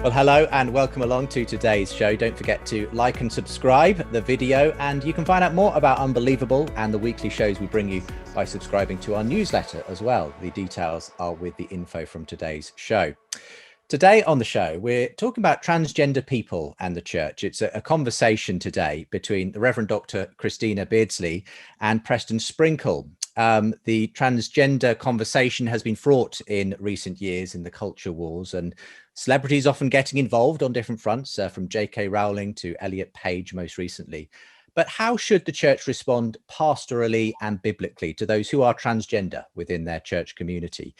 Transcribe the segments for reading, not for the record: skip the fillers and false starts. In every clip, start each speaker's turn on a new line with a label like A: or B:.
A: Well, hello and welcome along to today's show. Don't forget to like and subscribe the video, and you can find out more about Unbelievable and the weekly shows we bring you by subscribing to our newsletter as well. The details are with the info from today's show. Today on the show, we're talking about transgender people and the church. It's a conversation today between the Reverend Dr. Christina Beardsley and Preston Sprinkle. The transgender conversation has been fraught in recent years in the culture wars, and celebrities often getting involved on different fronts, from J.K. Rowling to Elliot Page most recently. But how should the church respond pastorally and biblically to those who are transgender within their church community?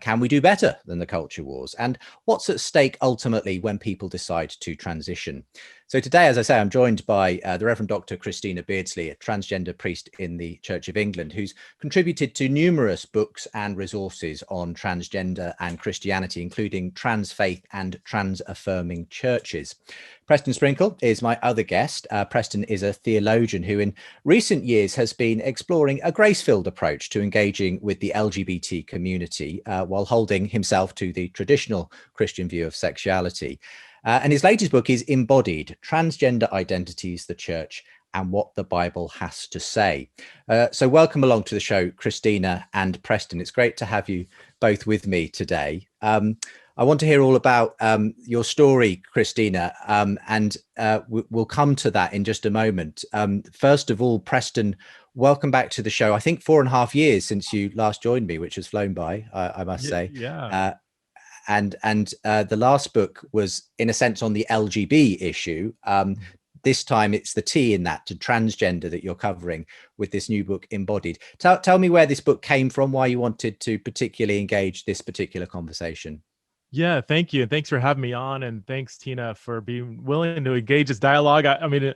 A: Can we do better than the culture wars? And what's at stake ultimately when people decide to transition? So today, as I say, I'm joined by the Reverend Dr. Christina Beardsley, a transgender priest in the Church of England, who's contributed to numerous books and resources on transgender and Christianity, including trans faith and trans affirming churches. Preston Sprinkle is my other guest. Preston is a theologian who in recent years has been exploring a grace-filled approach to engaging with the LGBT community while holding himself to the traditional Christian view of sexuality. And his latest book is Embodied, Transgender Identities, the Church, and What the Bible Has to Say. So welcome along to the show, Christina and Preston. It's great to have you both with me today. I want to hear all about your story, Christina, and we'll come to that in just a moment. First of all, Preston, welcome back to the show. I think 4.5 years since you last joined me, which has flown by, I must say.
B: Yeah.
A: And the last book was, in a sense, on the LGB issue. This time it's the T in that, to transgender, that you're covering with this new book, Embodied. Tell me where this book came from, why you wanted to particularly engage this particular conversation.
B: Yeah, thank you. And thanks for having me on. And thanks, Tina, for being willing to engage this dialogue. I mean,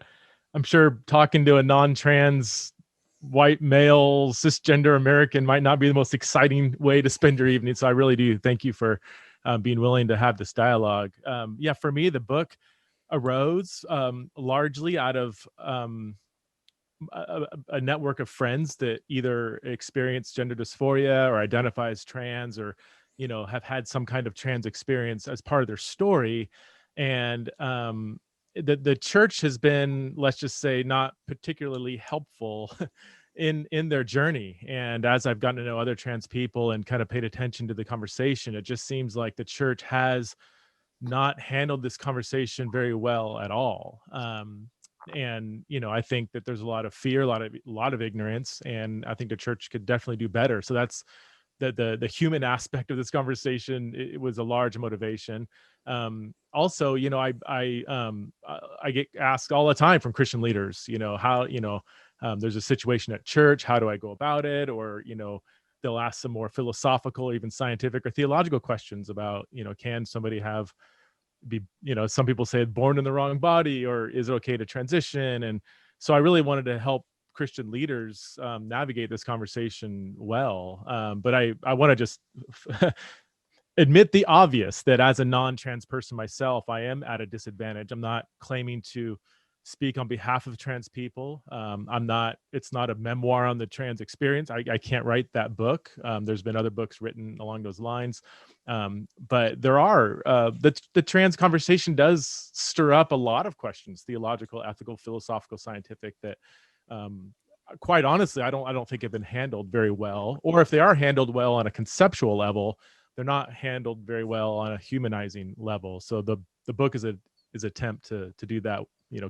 B: I'm sure talking to a non-trans white male cisgender American might not be the most exciting way to spend your evening. So I really do thank you for being willing to have this dialogue. Yeah, for me, the book arose largely out of a network of friends that either experience gender dysphoria or identify as trans, or have had some kind of trans experience as part of their story. And the church has been, let's just say, not particularly helpful in their journey. And as I've gotten to know other trans people and kind of paid attention to the conversation, it just seems like the church has not handled this conversation very well at all. And I think that there's a lot of fear, a lot of ignorance, and I think the church could definitely do better. So that's the human aspect of this conversation. It was a large motivation. Also, I get asked all the time from Christian leaders, how there's a situation at church, how do I go about it? Or they'll ask some more philosophical, even scientific or theological questions about can somebody some people say born in the wrong body, or is it okay to transition? And so I really wanted to help Christian leaders navigate this conversation well. But I want to just admit the obvious, that as a non-trans person myself, I am at a disadvantage. I'm not claiming to speak on behalf of trans people. It's not a memoir on the trans experience. I can't write that book. There's been other books written along those lines. But there are, the trans conversation does stir up a lot of questions, theological, ethical, philosophical, scientific, that quite honestly, I don't think have been handled very well. Or if they are handled well on a conceptual level, they're not handled very well on a humanizing level. So the book is attempt to do that,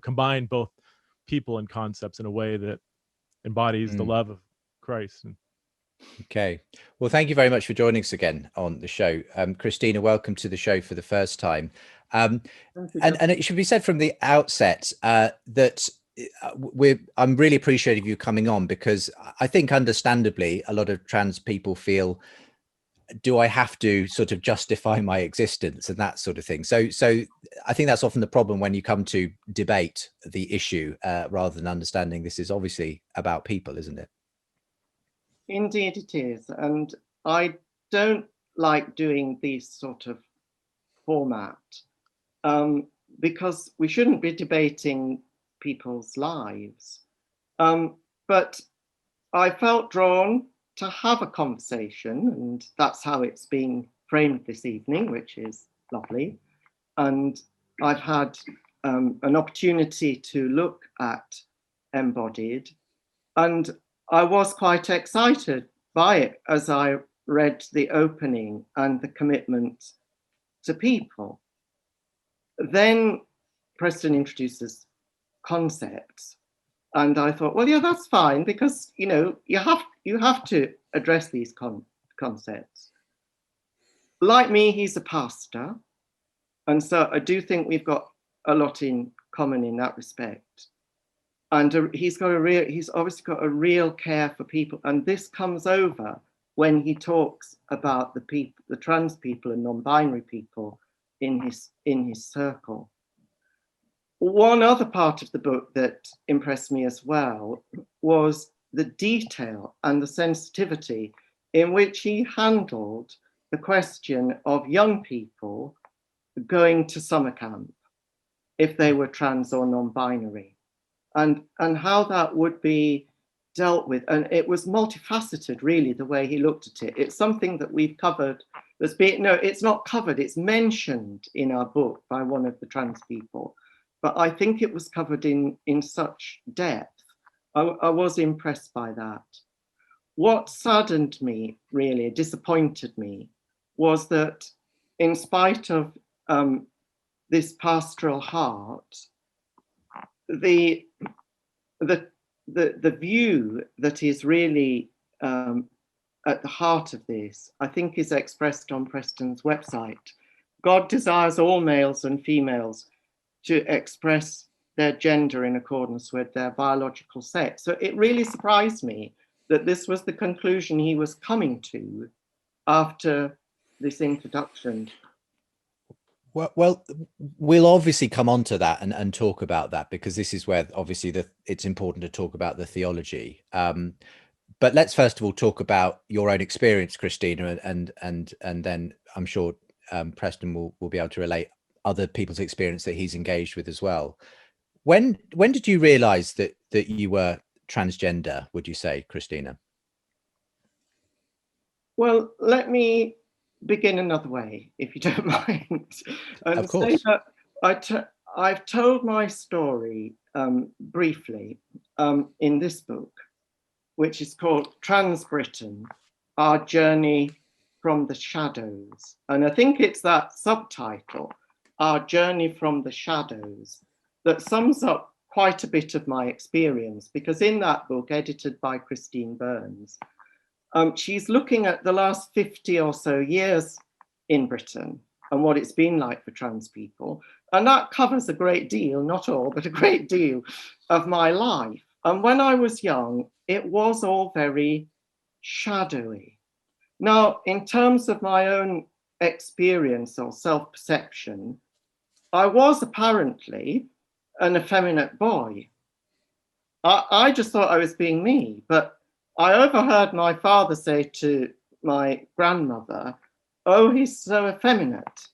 B: combine both people and concepts in a way that embodies the love of Christ.
A: Okay. Well, thank you very much for joining us again on the show. Christina, welcome to the show for the first time. And it should be said from the outset that I'm really appreciative of you coming on, because I think understandably a lot of trans people feel, do I have to sort of justify my existence and that sort of thing? So I think that's often the problem when you come to debate the issue, rather than understanding this is obviously about people, isn't it?
C: Indeed it is. And I don't like doing these sort of format because we shouldn't be debating people's lives. But I felt drawn to have a conversation, and that's how it's being framed this evening, which is lovely. and I've had an opportunity to look at Embodied, and I was quite excited by it as I read the opening and the commitment to people. Then Preston introduces concepts, and I thought, well, yeah, that's fine, because you have to address these concepts. Like me, he's a pastor, and so I do think we've got a lot in common in that respect. And he's obviously got a real care for people, and this comes over when he talks about the trans people and non-binary people in his circle. One other part of the book that impressed me as well was the detail and the sensitivity in which he handled the question of young people going to summer camp, if they were trans or non-binary, and how that would be dealt with. And it was multifaceted, really, the way he looked at it. It's something that we've covered. It's not covered, it's mentioned in our book by one of the trans people, but I think it was covered in such depth. I was impressed by that. What saddened me, really, disappointed me, was that in spite of this pastoral heart, the view that is really at the heart of this, I think, is expressed on Preston's website. God desires all males and females to express their gender in accordance with their biological sex. So it really surprised me that this was the conclusion he was coming to after this introduction.
A: Well, we'll obviously come on to that and talk about that, because this is where obviously it's important to talk about the theology. But let's first of all talk about your own experience, Christina, and then I'm sure Preston will be able to relate other people's experience that he's engaged with as well. When did you realize that you were transgender, would you say, Christina?
C: Well, let me begin another way, if you don't mind, and
A: of course.
C: say that I've told my story briefly in this book, which is called Trans Britain, Our Journey from the Shadows. And I think it's that subtitle, Our Journey from the Shadows, that sums up quite a bit of my experience, because in that book, edited by Christine Burns, she's looking at the last 50 or so years in Britain and what it's been like for trans people. And that covers a great deal, not all, but a great deal of my life. And when I was young, it was all very shadowy. Now, in terms of my own experience or self-perception, I was apparently an effeminate boy. I just thought I was being me, but I overheard my father say to my grandmother, "Oh, he's so effeminate."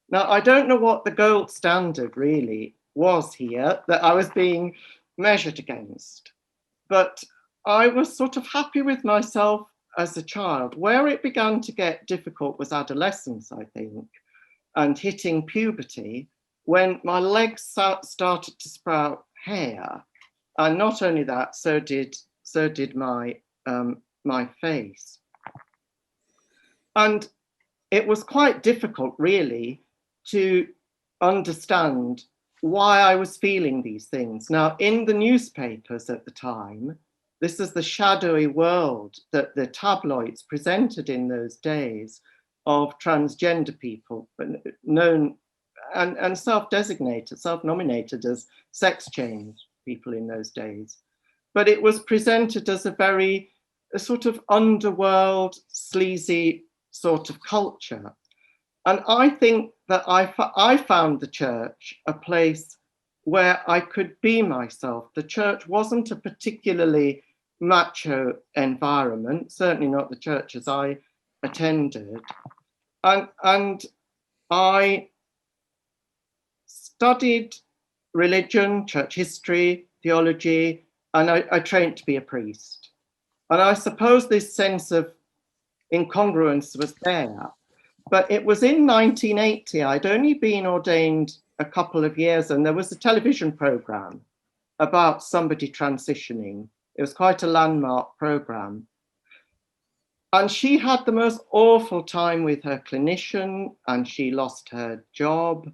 C: Now, I don't know what the gold standard really was here that I was being measured against, but I was sort of happy with myself as a child. Where it began to get difficult was adolescence, I think, and hitting puberty, when my legs started to sprout hair. And not only that, so did my face. And it was quite difficult, really, to understand why I was feeling these things. Now, in the newspapers at the time, this is the shadowy world that the tabloids presented in those days of transgender people, known and self-designated, self-nominated as sex change people in those days. But it was presented as a sort of underworld, sleazy sort of culture. And I think that I found the church a place where I could be myself. The church wasn't a particularly macho environment, certainly not the churches I attended. And I studied religion, church history, theology, and I trained to be a priest. And I suppose this sense of incongruence was there. But it was in 1980. I'd only been ordained a couple of years, and there was a television program about somebody transitioning. It was quite a landmark program. And she had the most awful time with her clinician, and she lost her job.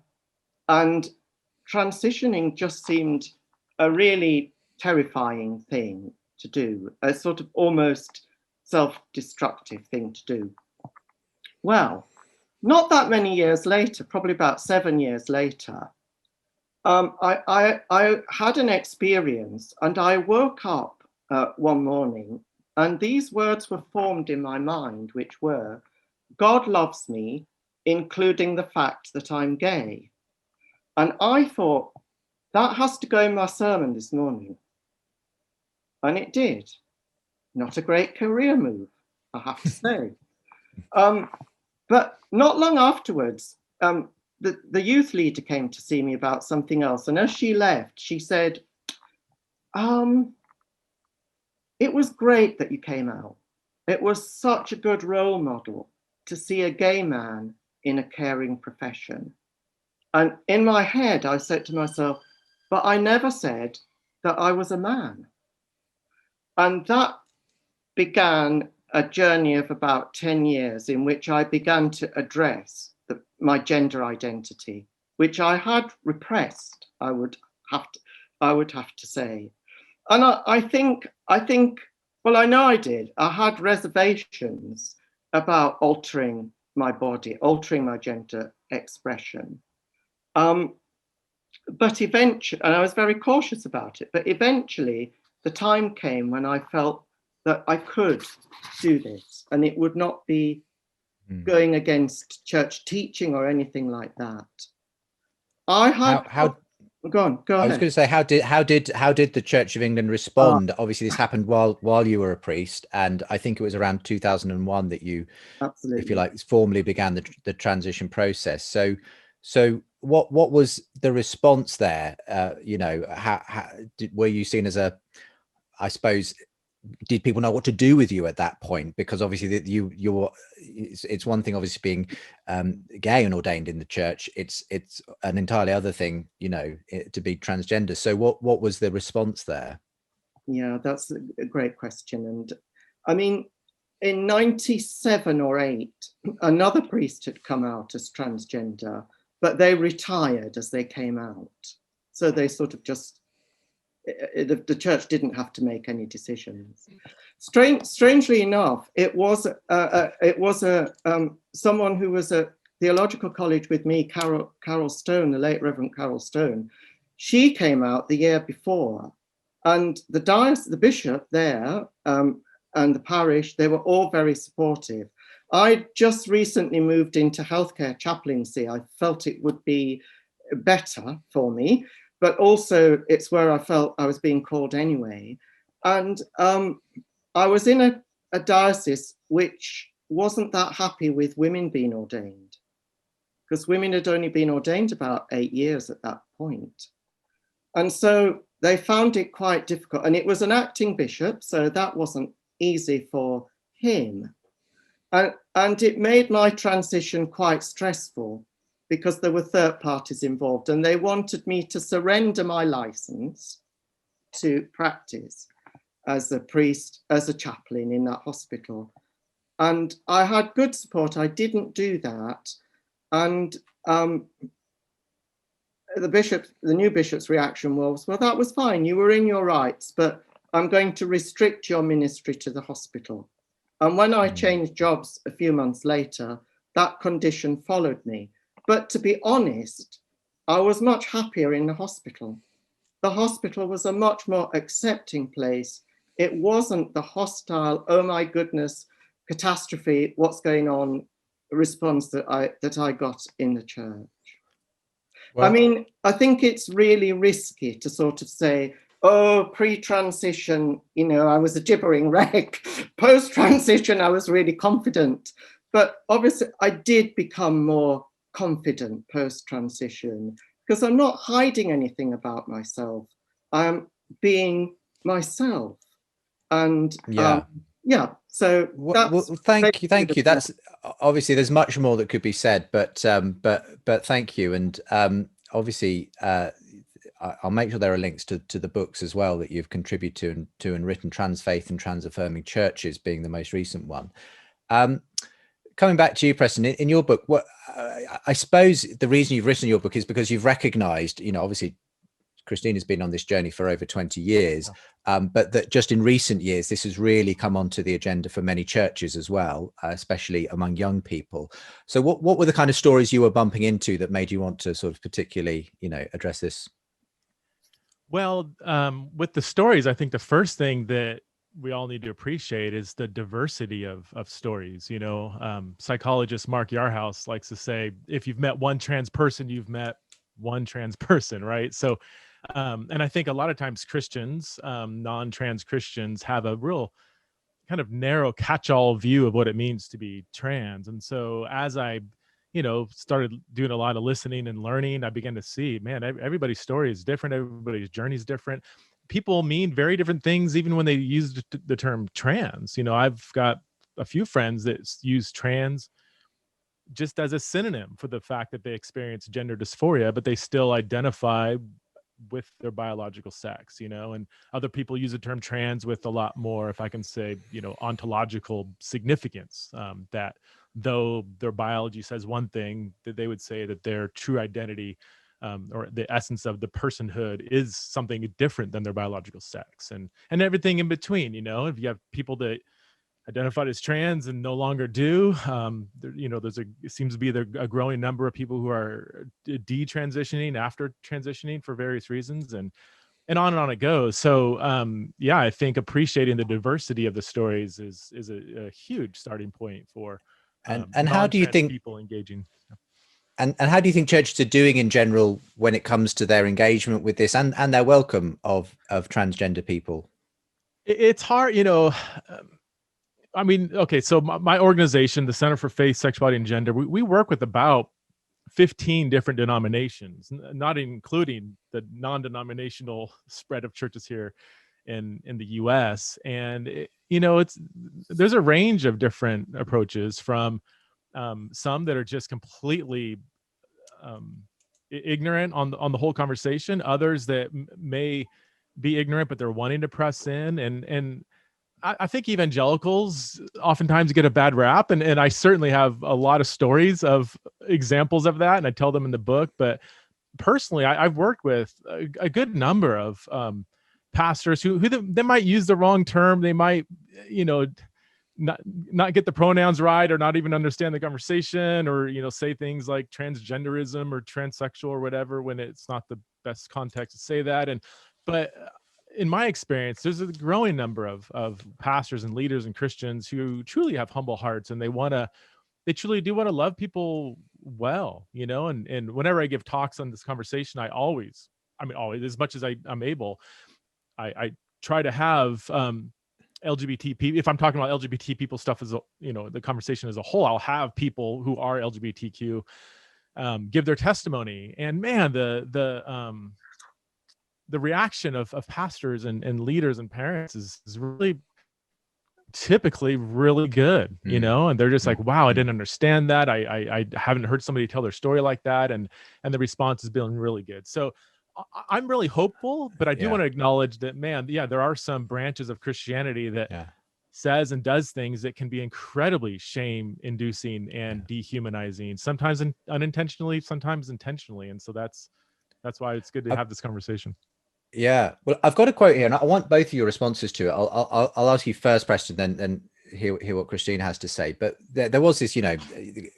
C: And transitioning just seemed a really terrifying thing to do, a sort of almost self-destructive thing to do. Well, not that many years later, probably about 7 years later, I had an experience, and I woke up one morning, and these words were formed in my mind, which were, God loves me, including the fact that I'm gay. And I thought, that has to go in my sermon this morning. And it did. Not a great career move, I have to say. But not long afterwards, the youth leader came to see me about something else. And as she left, she said, it was great that you came out. It was such a good role model to see a gay man in a caring profession. And in my head, I said to myself, but I never said that I was a man. And that began a journey of about 10 years in which I began to address my gender identity, which I had repressed, I would have to say. And I think, well, I know I did. I had reservations about altering my body, altering my gender expression. But eventually, and I was very cautious about it, but eventually the time came when I felt that I could do this, and it would not be going against church teaching or anything like that. I had go on. I was
A: going to say, how did the Church of England respond? Obviously, this happened while you were a priest, and I think it was around 2001 that you, absolutely, if you like, formally began the transition process. So what was the response there? You know, were you seen as a, I suppose, did people know what to do with you at that point? Because obviously it's one thing, obviously, being gay and ordained in the church. It's an entirely other thing, you know, to be transgender. So what was the response there? Yeah, that's a great question. And I mean, in 97 or 8, another priest had come out as transgender, but they retired as they came out. So they sort of just, the church didn't have to make any decisions. Strangely enough, it was someone who was at theological college with me, Carol Stone, the late Reverend Carol Stone. She came out the year before, and the bishop there and the parish, they were all very supportive. I just recently moved into healthcare chaplaincy. I felt it would be better for me, but also it's where I felt I was being called anyway. And I was in a diocese which wasn't that happy with women being ordained, because women had only been ordained about 8 years at that point. And so they found it quite difficult. And it was an acting bishop, so that wasn't easy for him. And it made my transition quite stressful, because there were third parties involved, and they wanted me to surrender my license to practice as a priest, as a chaplain in that hospital. And I had good support. I didn't do that. And the new bishop's reaction was, well, that was fine. You were in your rights, but I'm going to restrict your ministry to the hospital. And when I changed jobs a few months later, that condition followed me. But to be honest, I was much happier in the hospital. The hospital was a much more accepting place. It wasn't the hostile, oh my goodness, catastrophe, what's going on response that I got in the church. Well, I mean, I think it's really risky to sort of say, oh, pre-transition, you know, I was a gibbering wreck. Post-transition, I was really confident. But obviously, I did become more confident post-transition, because I'm not hiding anything about myself. I'm being myself. And yeah,
C: So
A: Well, thank you. That's obviously there's much more that could be said, but thank you. And obviously, I'll make sure there are links to the books as well that you've contributed to and written. Trans Faith and Trans Affirming Churches being the most recent one. Coming back to you, Preston, in your book, what I suppose the reason you've written your book is because you've recognised, obviously Christina's been on this journey for over 20 years, but that just in recent years, this has really come onto the agenda for many churches as well, especially among young people. So what were the kind of stories you were bumping into that made you want to sort of particularly, address this?
B: Well, with the stories, I think the first thing that we all need to appreciate is the diversity of stories. Psychologist Mark Yarhouse likes to say, if you've met one trans person, you've met one trans person, right? So, and I think a lot of times Christians, non-trans Christians, have a real kind of narrow catch-all view of what it means to be trans. And so as I started doing a lot of listening and learning, I began to see, man, everybody's story is different. Everybody's journey is different. People mean very different things, even when they use the term trans. I've got a few friends that use trans just as a synonym for the fact that they experience gender dysphoria, but they still identify with their biological sex, and other people use the term trans with a lot more, if I can say, ontological significance, that though their biology says one thing, that they would say that their true identity, or the essence of the personhood, is something different than their biological sex, and everything in between. If you have people that identified as trans and no longer do, it seems to be a growing number of people who are detransitioning after transitioning for various reasons, and on it goes. So I think appreciating the diversity of the stories is a huge starting point for
A: and how do you think
B: people engaging?
A: And how do you think churches are doing in general when it comes to their engagement with this and their welcome of transgender people?
B: It's hard, I mean, okay, so my organization, the Center for Faith, Sexuality, and Gender, we work with about 15 different denominations, not including the non-denominational spread of churches here in the U.S. And there's a range of different approaches, from some that are just completely ignorant on the whole conversation, others that may be ignorant but they're wanting to press in, and I think evangelicals oftentimes get a bad rap, and I certainly have a lot of stories of examples of that, and I tell them in the book. But personally, I've worked with a good number of pastors who they might use the wrong term. They might, not get the pronouns right, or not even understand the conversation, or say things like transgenderism or transsexual or whatever, when it's not the best context to say that. But in my experience, there's a growing number of pastors and leaders and Christians who truly have humble hearts, and they truly do want to love people well, and whenever I give talks on this conversation, always, as much as I'm able, I try to have LGBT people. If I'm talking about LGBT people stuff as the conversation as a whole, I'll have people who are LGBTQ give their testimony, and man, the reaction of pastors and leaders and parents is really typically really good, and they're just like, wow, I didn't understand that. I haven't heard somebody tell their story like that. And the response has been really good. So I'm really hopeful, but I do want to acknowledge that, man, there are some branches of Christianity that says and does things that can be incredibly shame inducing and dehumanizing, sometimes unintentionally, sometimes intentionally. And so that's why it's good to have this conversation.
A: Yeah, well, I've got a quote here, and I want both of your responses to it. I'll ask you first, Preston, then hear what Christina has to say. But there was this,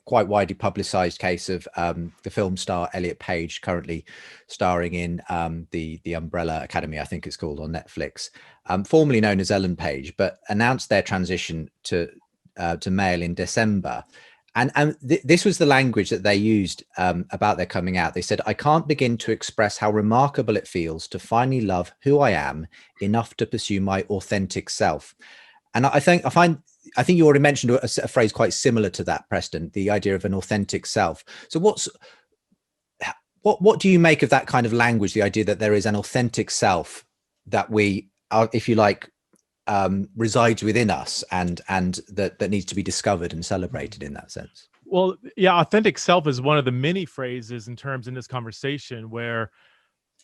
A: quite widely publicized case of the film star Elliot Page, currently starring in the Umbrella Academy, I think it's called, on Netflix, formerly known as Ellen Page, but announced their transition to male in December. And this was the language that they used about their coming out. They said, "I can't begin to express how remarkable it feels to finally love who I am enough to pursue my authentic self." And I think you already mentioned a phrase quite similar to that, Preston, the idea of an authentic self. So what do you make of that kind of language, the idea that there is an authentic self that we are, if you like, resides within us and that needs to be discovered and celebrated in that sense.
B: Well, yeah, authentic self is one of the many phrases in this conversation where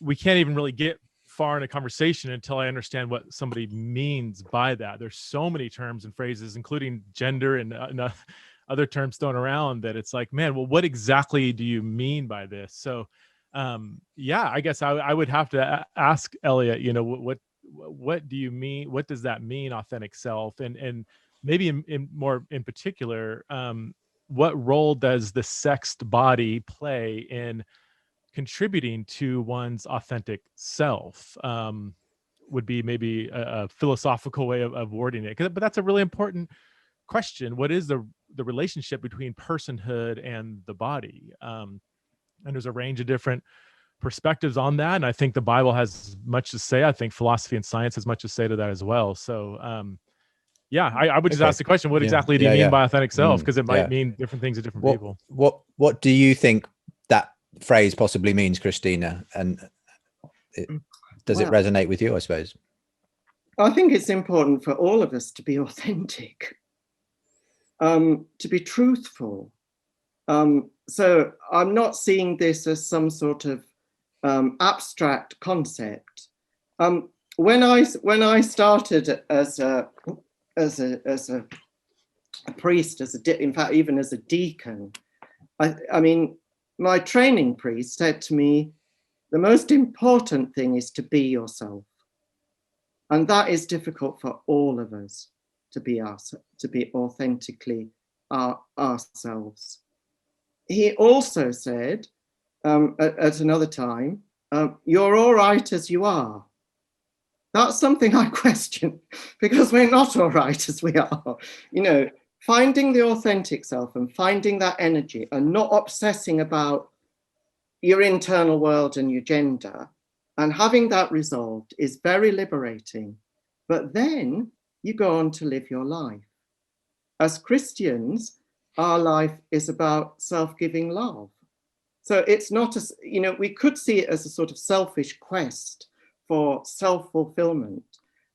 B: we can't even really get far in a conversation until I understand what somebody means by that. There's so many terms and phrases, including gender and other terms thrown around, that it's like, man, well, what exactly do you mean by this? So, yeah, I guess I would have to ask Elliot, what do you mean? What does that mean, authentic self? And maybe in particular, what role does the sexed body play in contributing to one's authentic self? Would be maybe a philosophical way of wording it. But that's a really important question. What is the relationship between personhood and the body? And there's a range of different perspectives on that. And I think the Bible has much to say. I think philosophy and science has much to say to that as well. So, yeah, I would just ask the question, what exactly do you mean by authentic self? Because it might mean different things to different people.
A: What do you think that phrase possibly means, Christina? And does it resonate with you, I suppose?
C: I think it's important for all of us to be authentic, to be truthful. So I'm not seeing this as some sort of abstract concept. When I started as a priest, in fact, even as a deacon, I mean, my training priest said to me, the most important thing is to be yourself. And that is difficult for all of us, to be authentically ourselves. He also said at another time, you're all right as you are. That's something I question, because we're not all right as we are. Finding the authentic self and finding that energy and not obsessing about your internal world and your gender, and having that resolved is very liberating. But then you go on to live your life. As Christians, our life is about self-giving love. So it's not we could see it as a sort of selfish quest for self-fulfillment,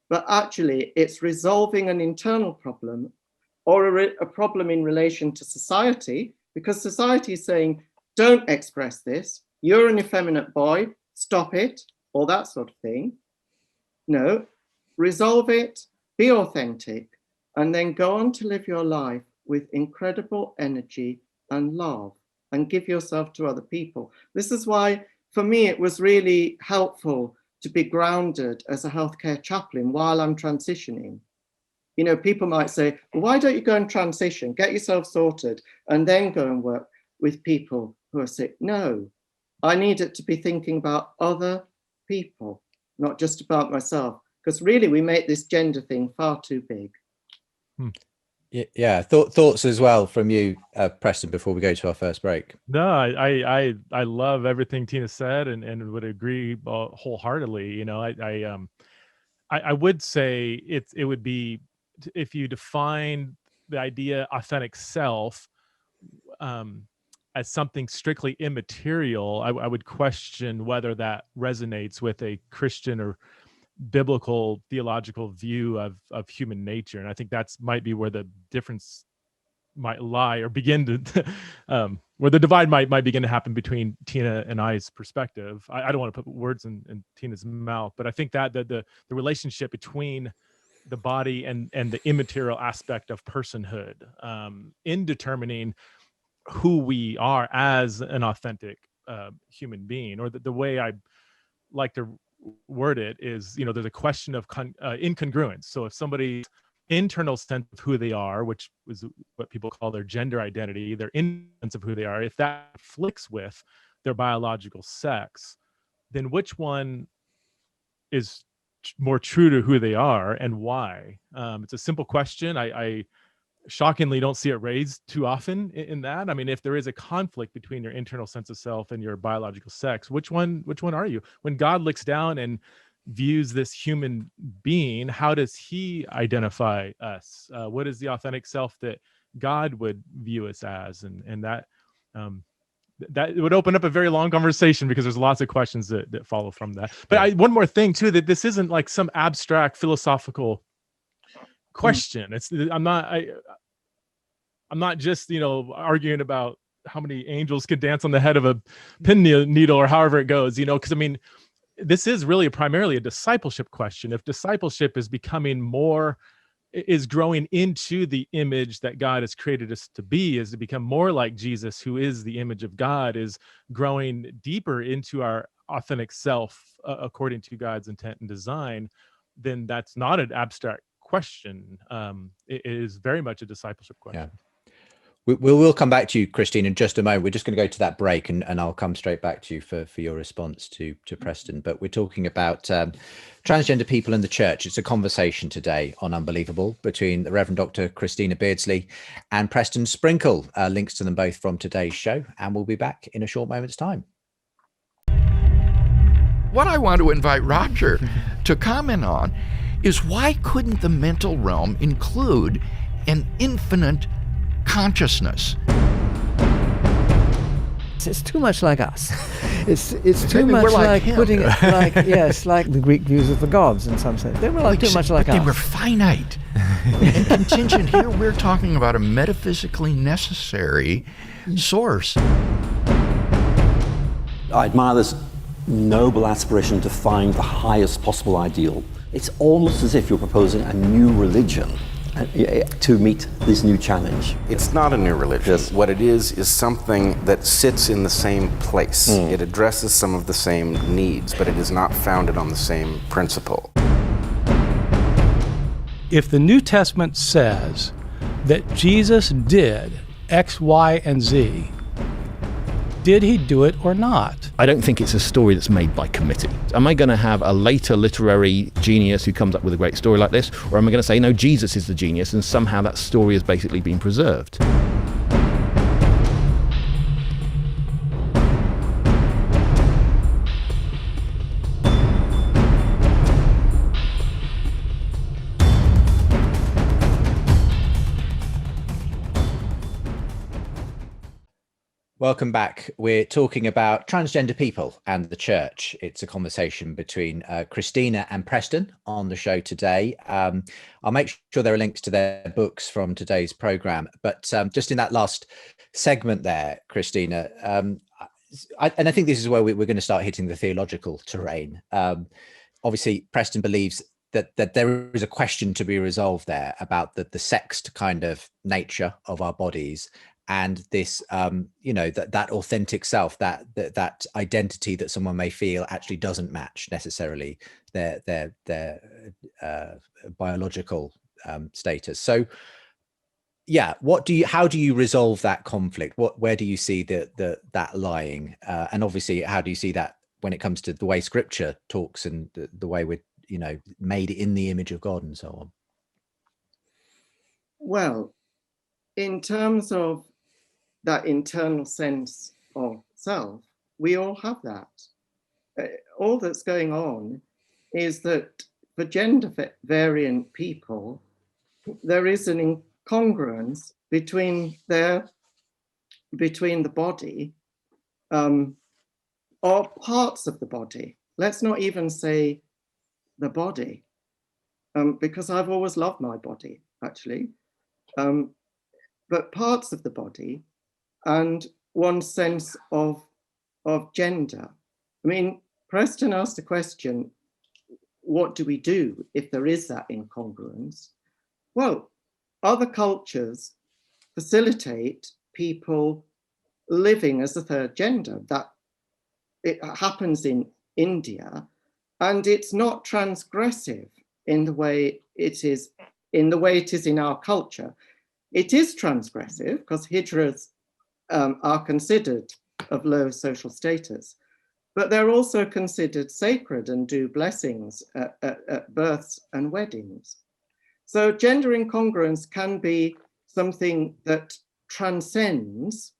C: but actually it's resolving an internal problem or a problem in relation to society, because society is saying, don't express this, you're an effeminate boy, stop it, or that sort of thing. No, resolve it, be authentic, and then go on to live your life with incredible energy and love, and give yourself to other people. This is why, for me, it was really helpful to be grounded as a healthcare chaplain while I'm transitioning. People might say, well, why don't you go and transition, get yourself sorted, and then go and work with people who are sick? No, I needed to be thinking about other people, not just about myself, because really we make this gender thing far too big.
A: Yeah. Thoughts as well from you, Preston, before we go to our first break?
B: No, I love everything Tina said and would agree wholeheartedly. I would say it would be, if you define the idea authentic self as something strictly immaterial, I would question whether that resonates with a Christian or biblical theological view of human nature. And I think that's might be where the difference might lie, or begin to where the divide might begin to happen between Tina and I's perspective. I don't want to put words in Tina's mouth, but I think that the relationship between the body and the immaterial aspect of personhood in determining who we are as an authentic human being, or the way I like to word it is, there's a question of incongruence. So if somebody's internal sense of who they are, which is what people call their gender identity, their sense of who they are, if that conflicts with their biological sex, then which one is more true to who they are and why? It's a simple question. I shockingly don't see it raised too often in that. I mean, if there is a conflict between your internal sense of self and your biological sex, which one are you? When God looks down and views this human being, how does he identify us? What is the authentic self that God would view us as? And that that would open up a very long conversation, because there's lots of questions that follow from that. But one more thing too, that this isn't like some abstract philosophical question. I'm not just, arguing about how many angels could dance on the head of a pin needle or however it goes, because I mean, this is really primarily a discipleship question. If discipleship is growing into the image that God has created us to be, is to become more like Jesus, who is the image of God, is growing deeper into our authentic self according to God's intent and design, then that's not an abstract question. It is very much a discipleship question.
A: Yeah. We'll come back to you, Christine, in just a moment. We're just going to go to that break, and I'll come straight back to you for your response to Preston. But we're talking about transgender people in the church. It's a conversation today on Unbelievable between the Reverend Dr. Christina Beardsley and Preston Sprinkle. Links to them both from today's show, and we'll be back in a short moment's time.
D: What I want to invite Roger to comment on is, why couldn't the mental realm include an infinite consciousness?
E: It's too much like us. It's too much like putting it like the Greek views of the gods in some sense. They were like too much like us.
D: They were finite and contingent. Here we're talking about a metaphysically necessary source.
F: I admire this noble aspiration to find the highest possible ideal. It's almost as if you're proposing a new religion to meet this new challenge.
G: It's not a new religion.
F: Yes.
G: What it is something that sits in the same place. It addresses some of the same needs, but it is not founded on the same principle.
H: If the New Testament says that Jesus did X, Y, and Z, did he do it or not?
I: I don't think it's a story that's made by committee. Am I going to have a later literary genius who comes up with a great story like this? Or am I going to say, no, Jesus is the genius, and somehow that story has basically been preserved?
A: Welcome back. We're talking about transgender people and the church. It's a conversation between Christina and Preston on the show today. I'll make sure there are links to their books from today's program. But just in that last segment there, Christina, I think this is where we're going to start hitting the theological terrain. Obviously, Preston believes that there is a question to be resolved there about the sexed kind of nature of our bodies, and this that authentic self, that identity that someone may feel actually doesn't match necessarily their biological status. So yeah, how do you resolve that conflict? Where do you see that lying, and obviously how do you see that when it comes to the way scripture talks and the way we're made in the image of God and so on?
C: Well, in terms of that internal sense of self, we all have that. All that's going on is that for gender variant people, there is an incongruence between the body or parts of the body. Let's not even say the body, because I've always loved my body, actually, but parts of the body and one's sense of gender. I mean, Preston asked the question, what do we do if there is that incongruence? Well, other cultures facilitate people living as a third gender. That it happens in India, and it's not transgressive in the way it is in our culture. It is transgressive because hijras are considered of low social status, but they're also considered sacred and do blessings at births and weddings. So gender incongruence can be something that transcends,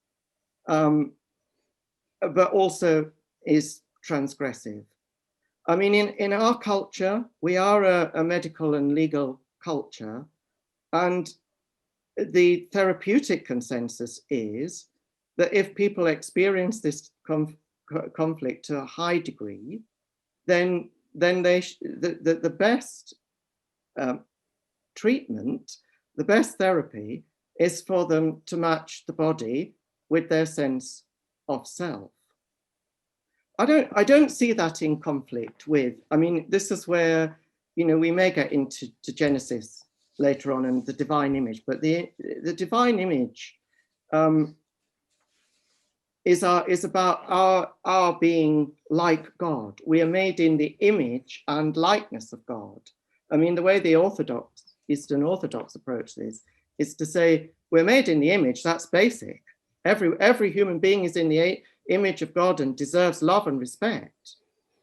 C: but also is transgressive. I mean, in our culture, we are a medical and legal culture, and the therapeutic consensus is that if people experience this conflict to a high degree, then the best treatment, the best therapy is for them to match the body with their sense of self. I don't see that in conflict with, I mean, this is where, you know, we may get into Genesis later on and the divine image, but the divine image is about our being like God. We are made in the image and likeness of God. I mean, the way the Eastern Orthodox approach this is to say, we're made in the image, that's basic. Every human being is in the image of God and deserves love and respect.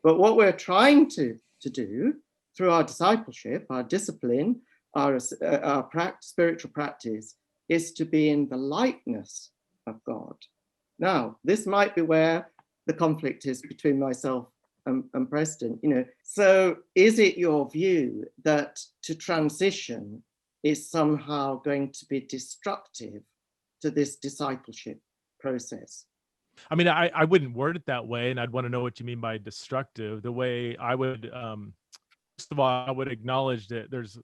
C: But what we're trying to do through our discipleship, our discipline, our spiritual practice, is to be in the likeness of God. Now, this might be where the conflict is between myself and Preston, you know. So is it your view that to transition is somehow going to be destructive to this discipleship process?
B: I mean, I wouldn't word it that way, and I'd want to know what you mean by destructive. The way I would, first of all, I would acknowledge that there's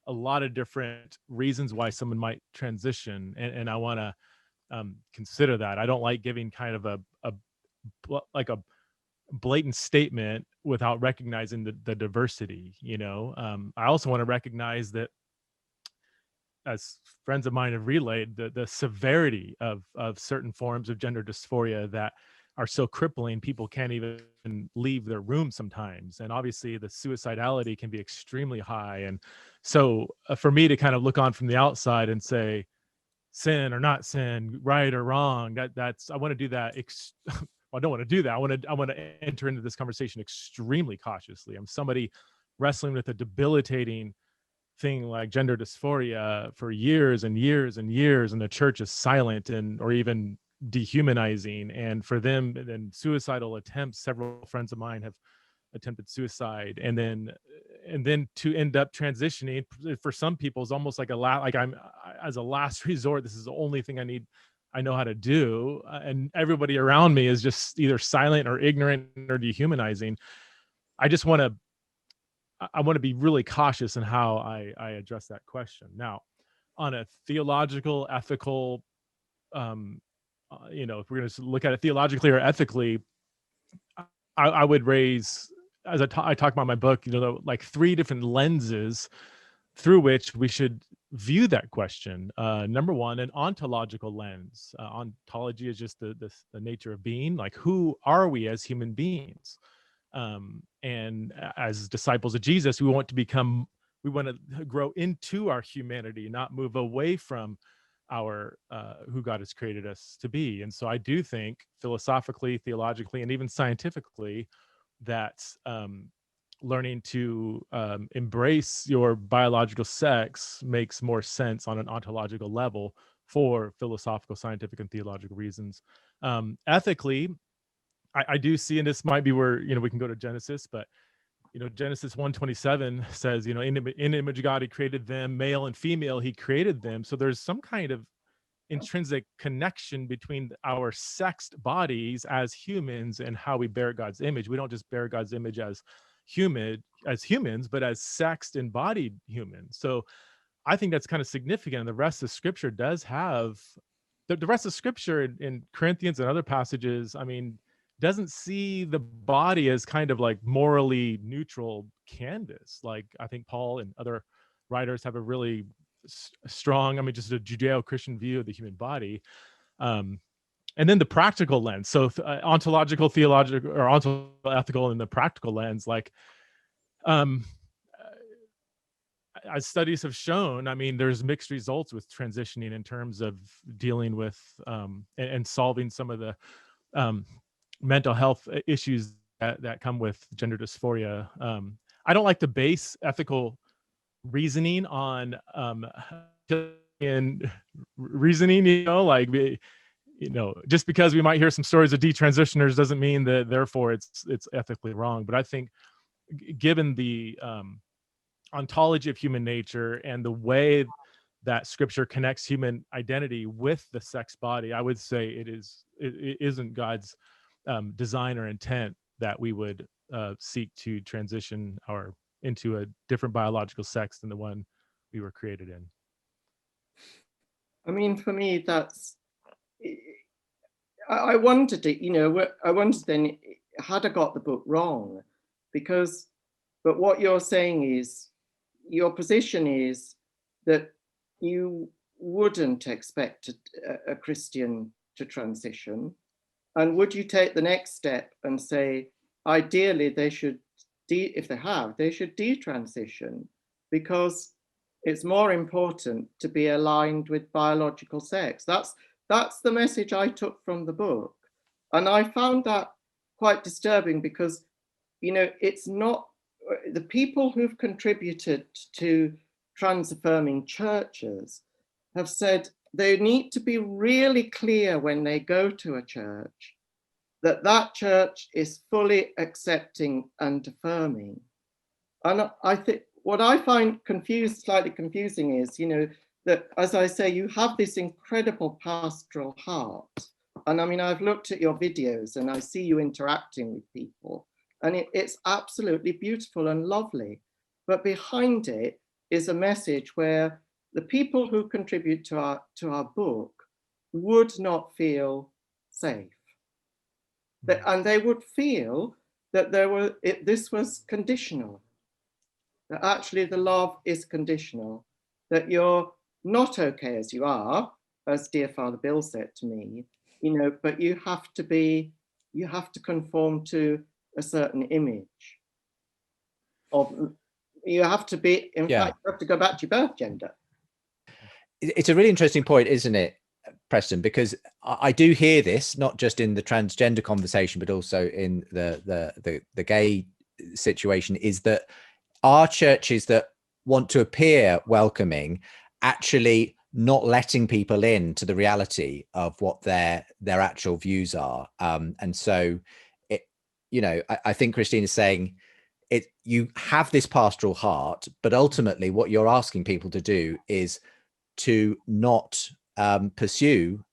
B: a lot of different reasons why someone might transition, and I want to consider that. I don't like giving kind of a blatant statement without recognizing the diversity, you know. I also want to recognize that, as friends of mine have relayed, the severity of certain forms of gender dysphoria that are so crippling, people can't even leave their room sometimes. And obviously the suicidality can be extremely high. And so for me to kind of look on from the outside and say, sin or not sin, right or wrong, that's, I want to do that. Well, I don't want to do that. I want to enter into this conversation extremely cautiously. I'm somebody wrestling with a debilitating thing like gender dysphoria for years and years and years, and the church is silent or even dehumanizing. And for them, then suicidal attempts, several friends of mine have attempted suicide, and then to end up transitioning for some people is almost like I'm as a last resort. This is the only thing I know how to do, and everybody around me is just either silent or ignorant or dehumanizing. I want to be really cautious in how I address that question. Now, on a theological, ethical, you know, if we're going to look at it theologically or ethically, I would raise, as I talk about in my book, you know, like 3 different lenses through which we should view that question. Number one, an ontological lens. Ontology is just the nature of being. Like, who are we as human beings? And as disciples of Jesus, we want to grow into our humanity, not move away from our who God has created us to be. And so I do think philosophically, theologically, and even scientifically that learning to embrace your biological sex makes more sense on an ontological level for philosophical, scientific, and theological reasons. Ethically, I do see, and this might be where, you know, we can go to Genesis, but, you know, Genesis 1:27 says, you know, in image of God, he created them, male and female, he created them. So there's some kind of intrinsic connection between our sexed bodies as humans and how we bear God's image. We don't just bear God's image as humans, but as sexed embodied humans. So I think that's kind of significant. And the rest of Scripture does have, the rest of Scripture in Corinthians and other passages, I mean, doesn't see the body as kind of like morally neutral canvas. Like, I think Paul and other writers have a really strong, I mean, just a Judeo-Christian view of the human body. And then the practical lens. So ontological, theological, or ontological and the practical lens, like, as studies have shown, I mean, there's mixed results with transitioning in terms of dealing with and solving some of the mental health issues that come with gender dysphoria. I don't like to base ethical reasoning on reasoning, you know, like, you know, just because we might hear some stories of detransitioners doesn't mean that therefore it's ethically wrong. But I think given the ontology of human nature and the way that Scripture connects human identity with the sex body, I would say it isn't God's design or intent that we would seek to transition into a different biological sex than the one we were created in.
C: I mean, for me, I wondered, I wondered then, had I got the book wrong? But what you're saying is, your position is that you wouldn't expect a Christian to transition. And would you take the next step and say, ideally, they should, if they have, they should detransition, because it's more important to be aligned with biological sex. That's the message I took from the book. And I found that quite disturbing, because, it's not, the people who've contributed to trans-affirming churches have said they need to be really clear when they go to a church that church is fully accepting and affirming. And I think what I find slightly confusing is, that, as I say, you have this incredible pastoral heart. And I mean, I've looked at your videos and I see you interacting with people, and it's absolutely beautiful and lovely. But behind it is a message where the people who contribute to our book would not feel safe. And they would feel that this was conditional, that actually the love is conditional, that you're not okay as you are, as dear Father Bill said to me, but you have to conform to a certain image you have to be, in fact, you have to go back to your birth gender.
A: It's a really interesting point, isn't it, Preston? Because I do hear this, not just in the transgender conversation, but also in the gay situation, is that our churches that want to appear welcoming actually not letting people in to the reality of what their actual views are. And so, I think Christina's saying, you have this pastoral heart, but ultimately what you're asking people to do is to not pursue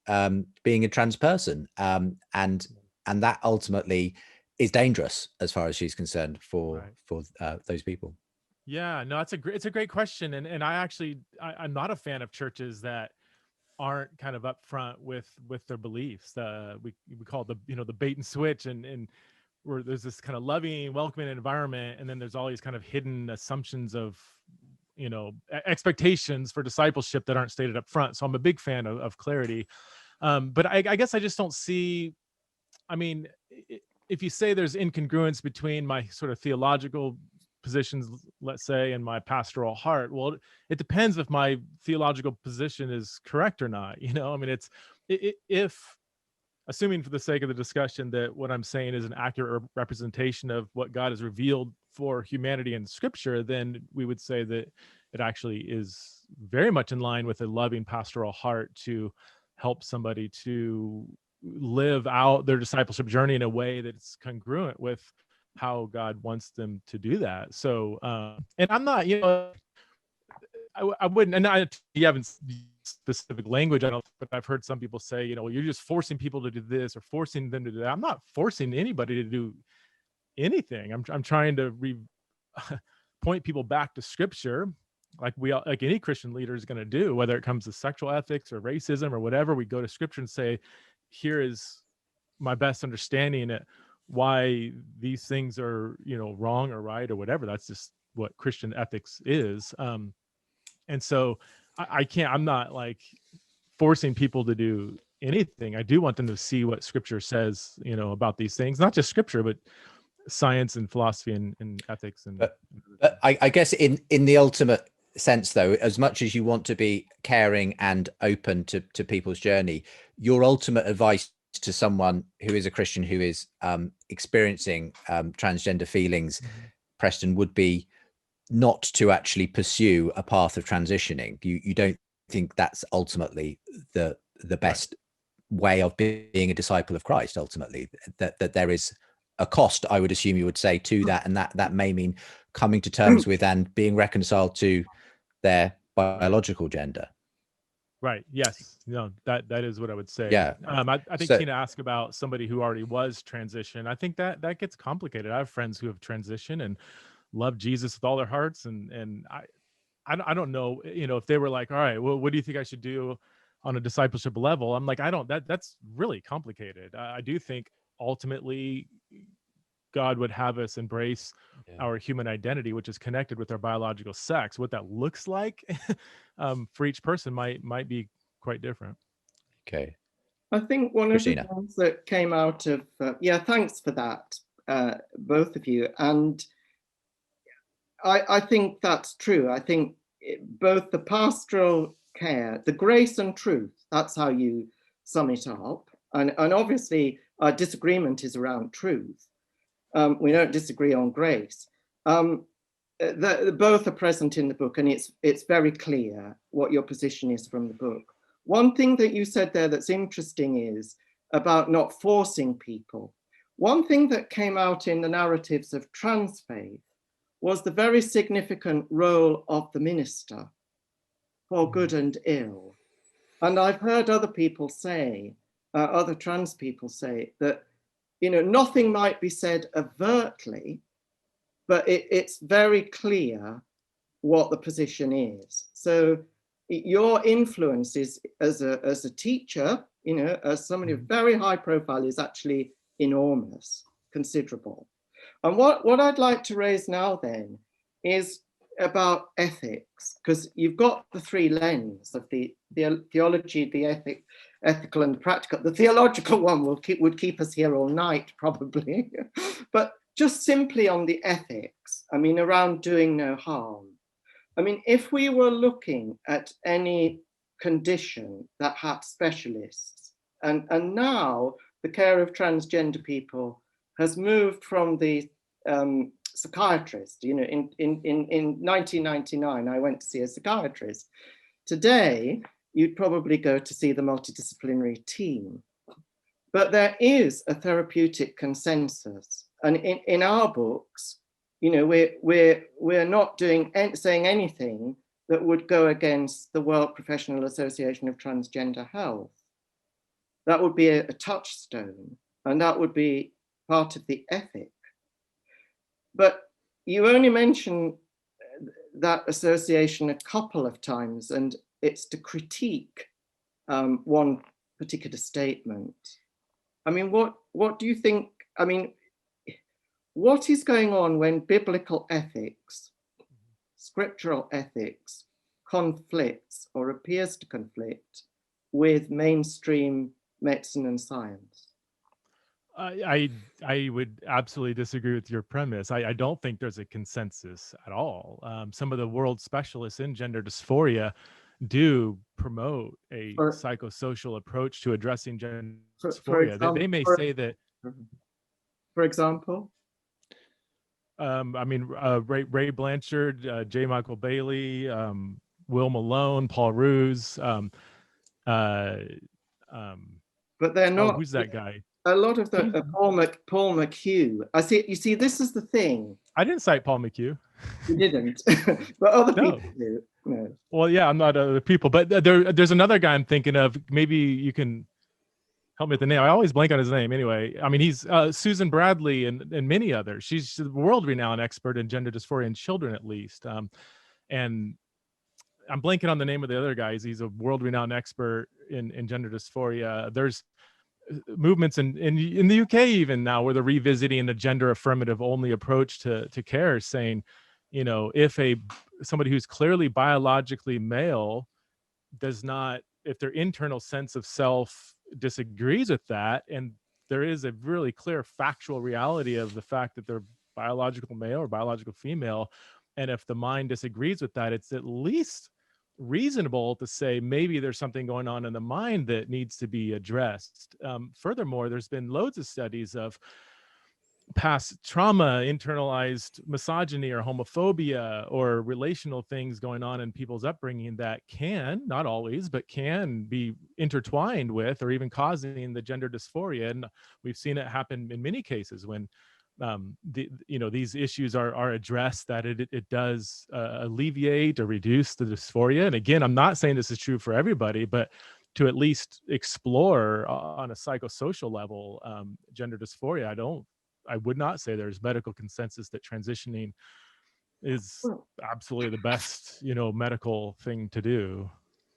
A: being a trans person, and that ultimately is dangerous as far as she's concerned for those people.
B: Yeah, no, it's a great question, and I'm not a fan of churches that aren't kind of upfront with their beliefs. We call it the bait and switch, and where there's this kind of loving, welcoming environment, and then there's all these kind of hidden assumptions of, expectations for discipleship that aren't stated up front. So I'm a big fan of clarity. But I guess I just don't see, I mean, if you say there's incongruence between my sort of theological positions, let's say, and my pastoral heart, well, it depends if my theological position is correct or not. I mean, if assuming for the sake of the discussion that what I'm saying is an accurate representation of what God has revealed for humanity in Scripture, then we would say that it actually is very much in line with a loving pastoral heart to help somebody to live out their discipleship journey in a way that's congruent with how God wants them to do that. So, and I'm not, I wouldn't, and you haven't specific language, I don't, but I've heard some people say, you're just forcing people to do this or forcing them to do that. I'm not forcing anybody to do anything. I'm trying to point people back to Scripture, like any Christian leader is going to do, whether it comes to sexual ethics or racism or whatever. We go to Scripture and say, here is my best understanding at why these things are, wrong or right or whatever. That's just what Christian ethics is. And so I'm not like forcing people to do anything. I do want them to see what Scripture says, about these things, not just Scripture, but science and philosophy and ethics. But
A: I guess in the ultimate sense, though, as much as you want to be caring and open to people's journey, your ultimate advice to someone who is a Christian who is experiencing transgender feelings, Preston, would be not to actually pursue a path of transitioning. You don't think that's ultimately the best way of being a disciple of Christ, ultimately, that there is a cost, I would assume you would say, to that, and that may mean coming to terms with and being reconciled to their biological gender.
B: Right. Yes. That is what I would say.
A: Yeah.
B: I think Tina asked about somebody who already was transitioned. I think that gets complicated. I have friends who have transitioned and love Jesus with all their hearts, and I don't know, if they were like, all right, well, what do you think I should do on a discipleship level? I'm like, that's really complicated. I do think ultimately God would have us embrace our human identity, which is connected with our biological sex. What that looks like for each person might be quite different.
A: Okay.
C: I think one
A: Christina.
C: of the things that came out of, thanks for that, both of you. And I think that's true. I think both the pastoral care, the grace and truth, that's how you sum it up. And obviously our disagreement is around truth. We don't disagree on grace. Both are present in the book, and it's very clear what your position is from the book. One thing that you said there that's interesting is about not forcing people. One thing that came out in the narratives of trans faith was the very significant role of the minister for good and ill. And I've heard other people say, other trans people say that, nothing might be said overtly, but it's very clear what the position is. So your influence is as a teacher, as somebody of very high profile, is actually enormous, considerable. And what I'd like to raise now then is about ethics, because you've got the three lenses of the theology, the ethical and the practical. The theological one would keep us here all night probably, but just simply on the ethics, around doing no harm. If we were looking at any condition that had specialists, and now the care of transgender people has moved from the psychiatrist. In 1999, I went to see a psychiatrist. Today, you'd probably go to see the multidisciplinary team. But there is a therapeutic consensus. And in our books, we're not saying anything that would go against the World Professional Association of Transgender Health. That would be a touchstone, and that would be part of the ethic. But you only mention that association a couple of times, and it's to critique one particular statement. What do you think? What is going on when biblical ethics, scriptural ethics, conflicts or appears to conflict with mainstream medicine and science?
B: I would absolutely disagree with your premise. I don't think there's a consensus at all. Some of the world specialists in gender dysphoria do promote a psychosocial approach to addressing gender dysphoria. They may say that.
C: For example?
B: Ray Blanchard, J. Michael Bailey, Will Malone, Paul Roos.
C: But they're not.
B: Who's that guy?
C: A lot of the Paul McHugh. You see, this is the thing.
B: I didn't cite Paul McHugh.
C: You didn't, but other people do. No.
B: Well, yeah, I'm not other people, but there's another guy I'm thinking of. Maybe you can help me with the name. I always blank on his name. Anyway, he's Susan Bradley and many others. She's a world-renowned expert in gender dysphoria in children, at least. And I'm blanking on the name of the other guys. He's a world-renowned expert in gender dysphoria. There's movements in the UK even now where they're revisiting a gender affirmative only approach to care, saying, if somebody who's clearly biologically male if their internal sense of self disagrees with that, and there is a really clear factual reality of the fact that they're biological male or biological female, and if the mind disagrees with that, it's at least reasonable to say maybe there's something going on in the mind that needs to be addressed. Furthermore, there's been loads of studies of past trauma, internalized misogyny or homophobia or relational things going on in people's upbringing that can, not always, but can be intertwined with or even causing the gender dysphoria. And we've seen it happen in many cases when these issues are addressed, that it does alleviate or reduce the dysphoria. And again, I'm not saying this is true for everybody, but to at least explore on a psychosocial level gender dysphoria, I would not say there's medical consensus that transitioning is absolutely the best, medical thing to do.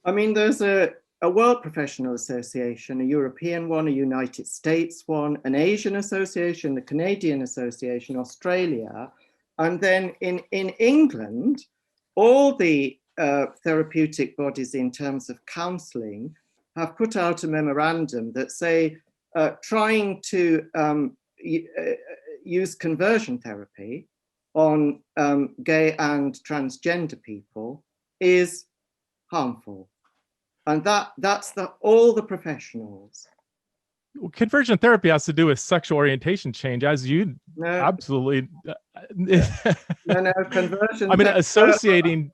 C: I mean, there's a World Professional Association, a European one, a United States one, an Asian association, the Canadian Association, Australia. And then in England, all the therapeutic bodies in terms of counselling have put out a memorandum that say trying to use conversion therapy on gay and transgender people is harmful. And that's all the professionals.
B: Conversion therapy has to do with sexual orientation change, as you absolutely.
C: No, conversion.
B: I mean, associating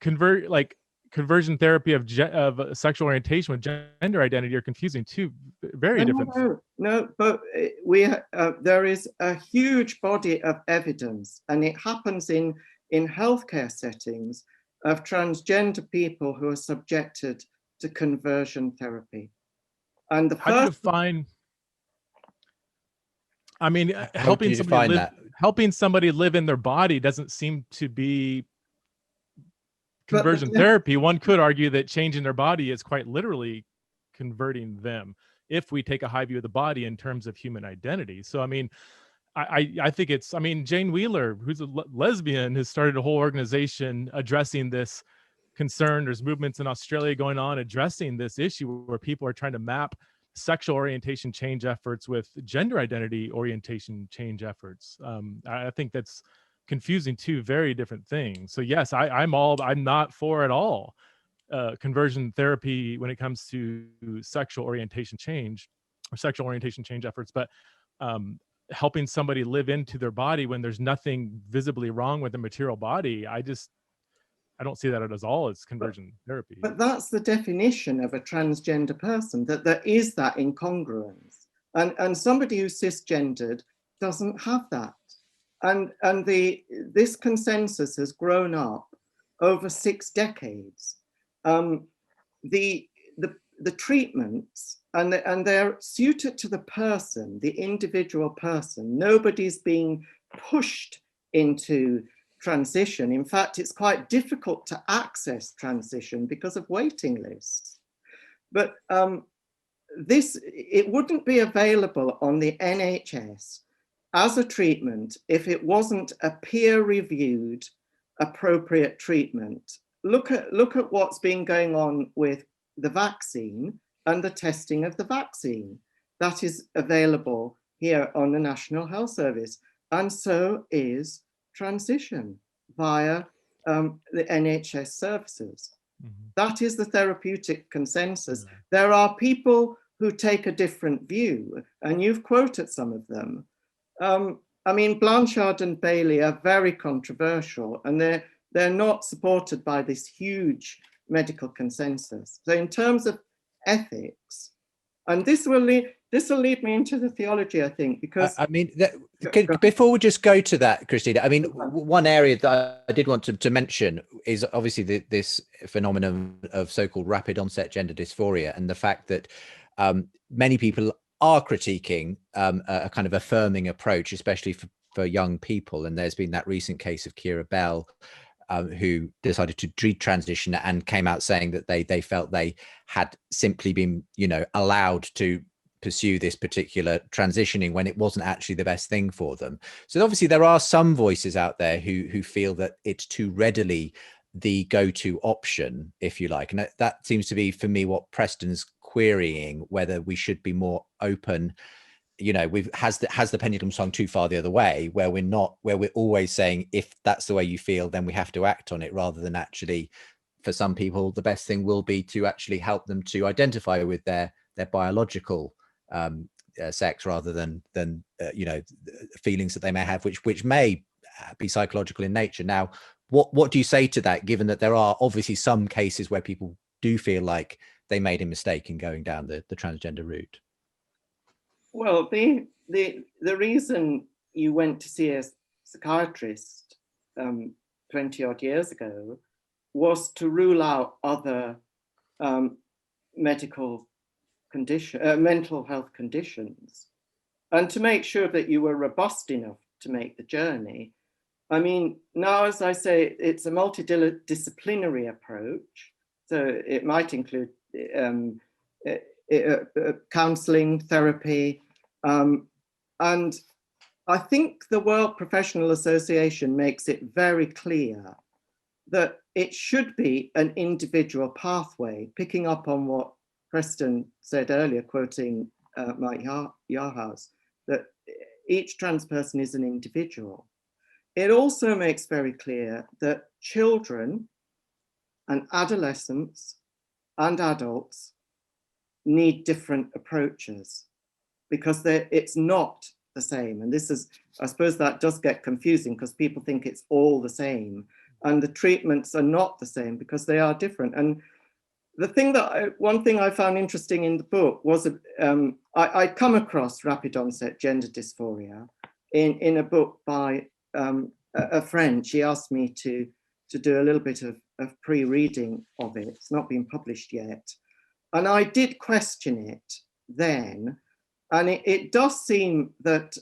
B: conversion therapy of sexual orientation with gender identity are confusing two very different.
C: No, but there is a huge body of evidence, and it happens in healthcare settings, of transgender people who are subjected to conversion therapy. And the
B: how do you define? I mean, helping somebody live in their body doesn't seem to be conversion therapy. One could argue that changing their body is quite literally converting them, if we take a high view of the body in terms of human identity. So, I mean, I think Jane Wheeler, who's a lesbian, has started a whole organization addressing this concern. There's movements in Australia going on addressing this issue where people are trying to map sexual orientation change efforts with gender identity orientation change efforts. I think that's confusing two very different things. So yes, I'm not for at all conversion therapy when it comes to sexual orientation change or sexual orientation change efforts, but helping somebody live into their body when there's nothing visibly wrong with the material body, I don't see that at all as conversion therapy.
C: But that's the definition of a transgender person, that there is that incongruence. And somebody who's cisgendered doesn't have that. And this consensus has grown up over 6 decades. The treatments, and they're suited to the person, the individual person. Nobody's being pushed into transition. In fact, it's quite difficult to access transition because of waiting lists. But it wouldn't be available on the NHS as a treatment if it wasn't a peer-reviewed, appropriate treatment. Look at what's been going on with the vaccine and the testing of the vaccine. That is available here on the National Health Service. And so is transition via the NHS services. Mm-hmm. That is the therapeutic consensus. Mm-hmm. There are people who take a different view, and you've quoted some of them. I mean, Blanchard and Bailey are very controversial, and they're not supported by this huge medical consensus. So in terms of ethics, and this will lead me into the theology, I think, because
A: before we just go to that, Christina, I mean, one area that I did want to mention is obviously this phenomenon of so-called rapid onset gender dysphoria, and the fact that many people are critiquing a kind of affirming approach, especially for young people. And there's been that recent case of Kira Bell, who decided to detransition and came out saying that they felt they had simply been, allowed to pursue this particular transitioning when it wasn't actually the best thing for them. So obviously there are some voices out there who feel that it's too readily the go-to option, if you like. And that seems to be, for me, what Preston's querying, whether we should be more open. Has the pendulum swung too far the other way, where we're always saying, if that's the way you feel, then we have to act on it, rather than actually, for some people, the best thing will be to actually help them to identify with their biological sex, rather than feelings that they may have, which may be psychological in nature. Now, what do you say to that, given that there are obviously some cases where people do feel like they made a mistake in going down the transgender route?
C: Well, the reason you went to see a psychiatrist 20 odd years ago was to rule out other mental health conditions, and to make sure that you were robust enough to make the journey. I mean, now, as I say, it's a multidisciplinary approach. So it might include counseling, therapy. And I think the World Professional Association makes it very clear that it should be an individual pathway, picking up on what Preston said earlier, quoting Mike Yarhouse, that each trans person is an individual. It also makes very clear that children and adolescents and adults need different approaches, because it's not the same. And this is, I suppose that does get confusing because people think it's all the same, and the treatments are not the same because they are different. And the thing one thing I found interesting in the book was I come across rapid onset gender dysphoria in a book by a friend. She asked me to do a little bit of pre-reading of it. It's not been published yet. And I did question it then. And it does seem that,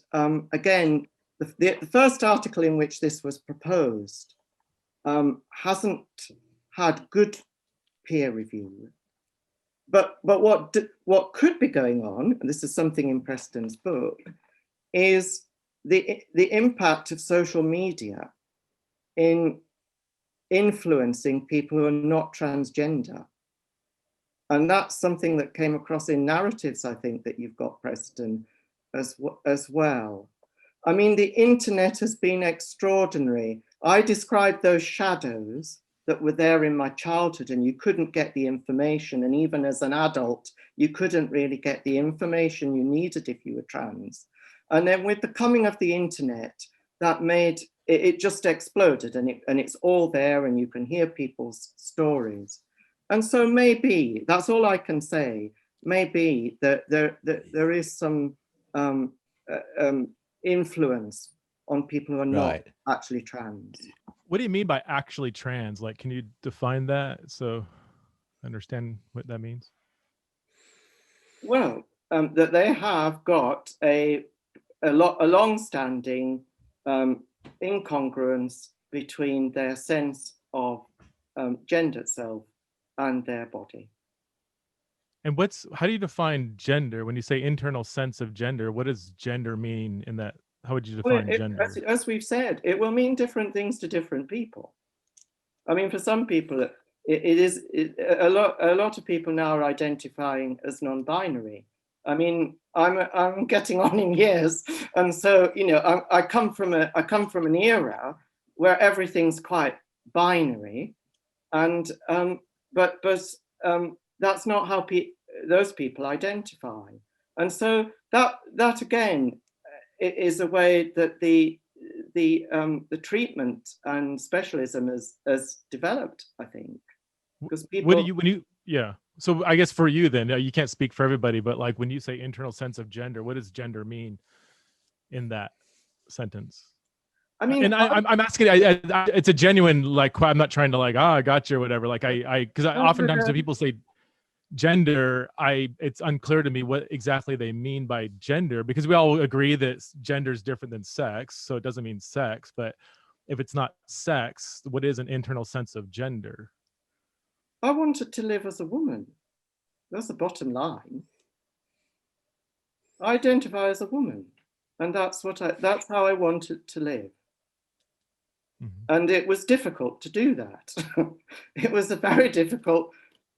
C: again, the first article in which this was proposed hasn't had good peer review. But what could be going on, and this is something in Preston's book, is the impact of social media in influencing people who are not transgender. And that's something that came across in narratives, I think, that you've got, Preston, as well. I mean, the internet has been extraordinary. I described those shadows that were there in my childhood, and you couldn't get the information. And even as an adult, you couldn't really get the information you needed if you were trans. And then with the coming of the internet, that made it just exploded, and it's all there, and you can hear people's stories. And so maybe, that's all I can say, maybe that there is some influence on people who are not actually trans.
B: What do you mean by actually trans? Like, can you define that so I understand what that means?
C: Well, that they have got a long-standing incongruence between their sense of gender self and their body.
B: And how do you define gender? When you say internal sense of gender, what does gender mean in that? How would you define gender?
C: As we've said, it will mean different things to different people. I mean, for some people, a lot of people now are identifying as non-binary. I mean, I'm getting on in years, and so I come from an era where everything's quite binary, and but that's not how those people identify. And so that again is a way that the treatment and specialism has developed, I think, because people.
B: So I guess for you then, you can't speak for everybody, but like when you say internal sense of gender, what does gender mean in that sentence? I mean, and I'm asking, it's a genuine, like, I'm not trying to like, I got you or whatever. Like because oftentimes when people say gender, it's unclear to me what exactly they mean by gender, because we all agree that gender is different than sex. So it doesn't mean sex, but if it's not sex, what is an internal sense of gender?
C: I wanted to live as a woman. That's the bottom line. I identify as a woman, and that's how I wanted to live. Mm-hmm. And it was difficult to do that. It was a very difficult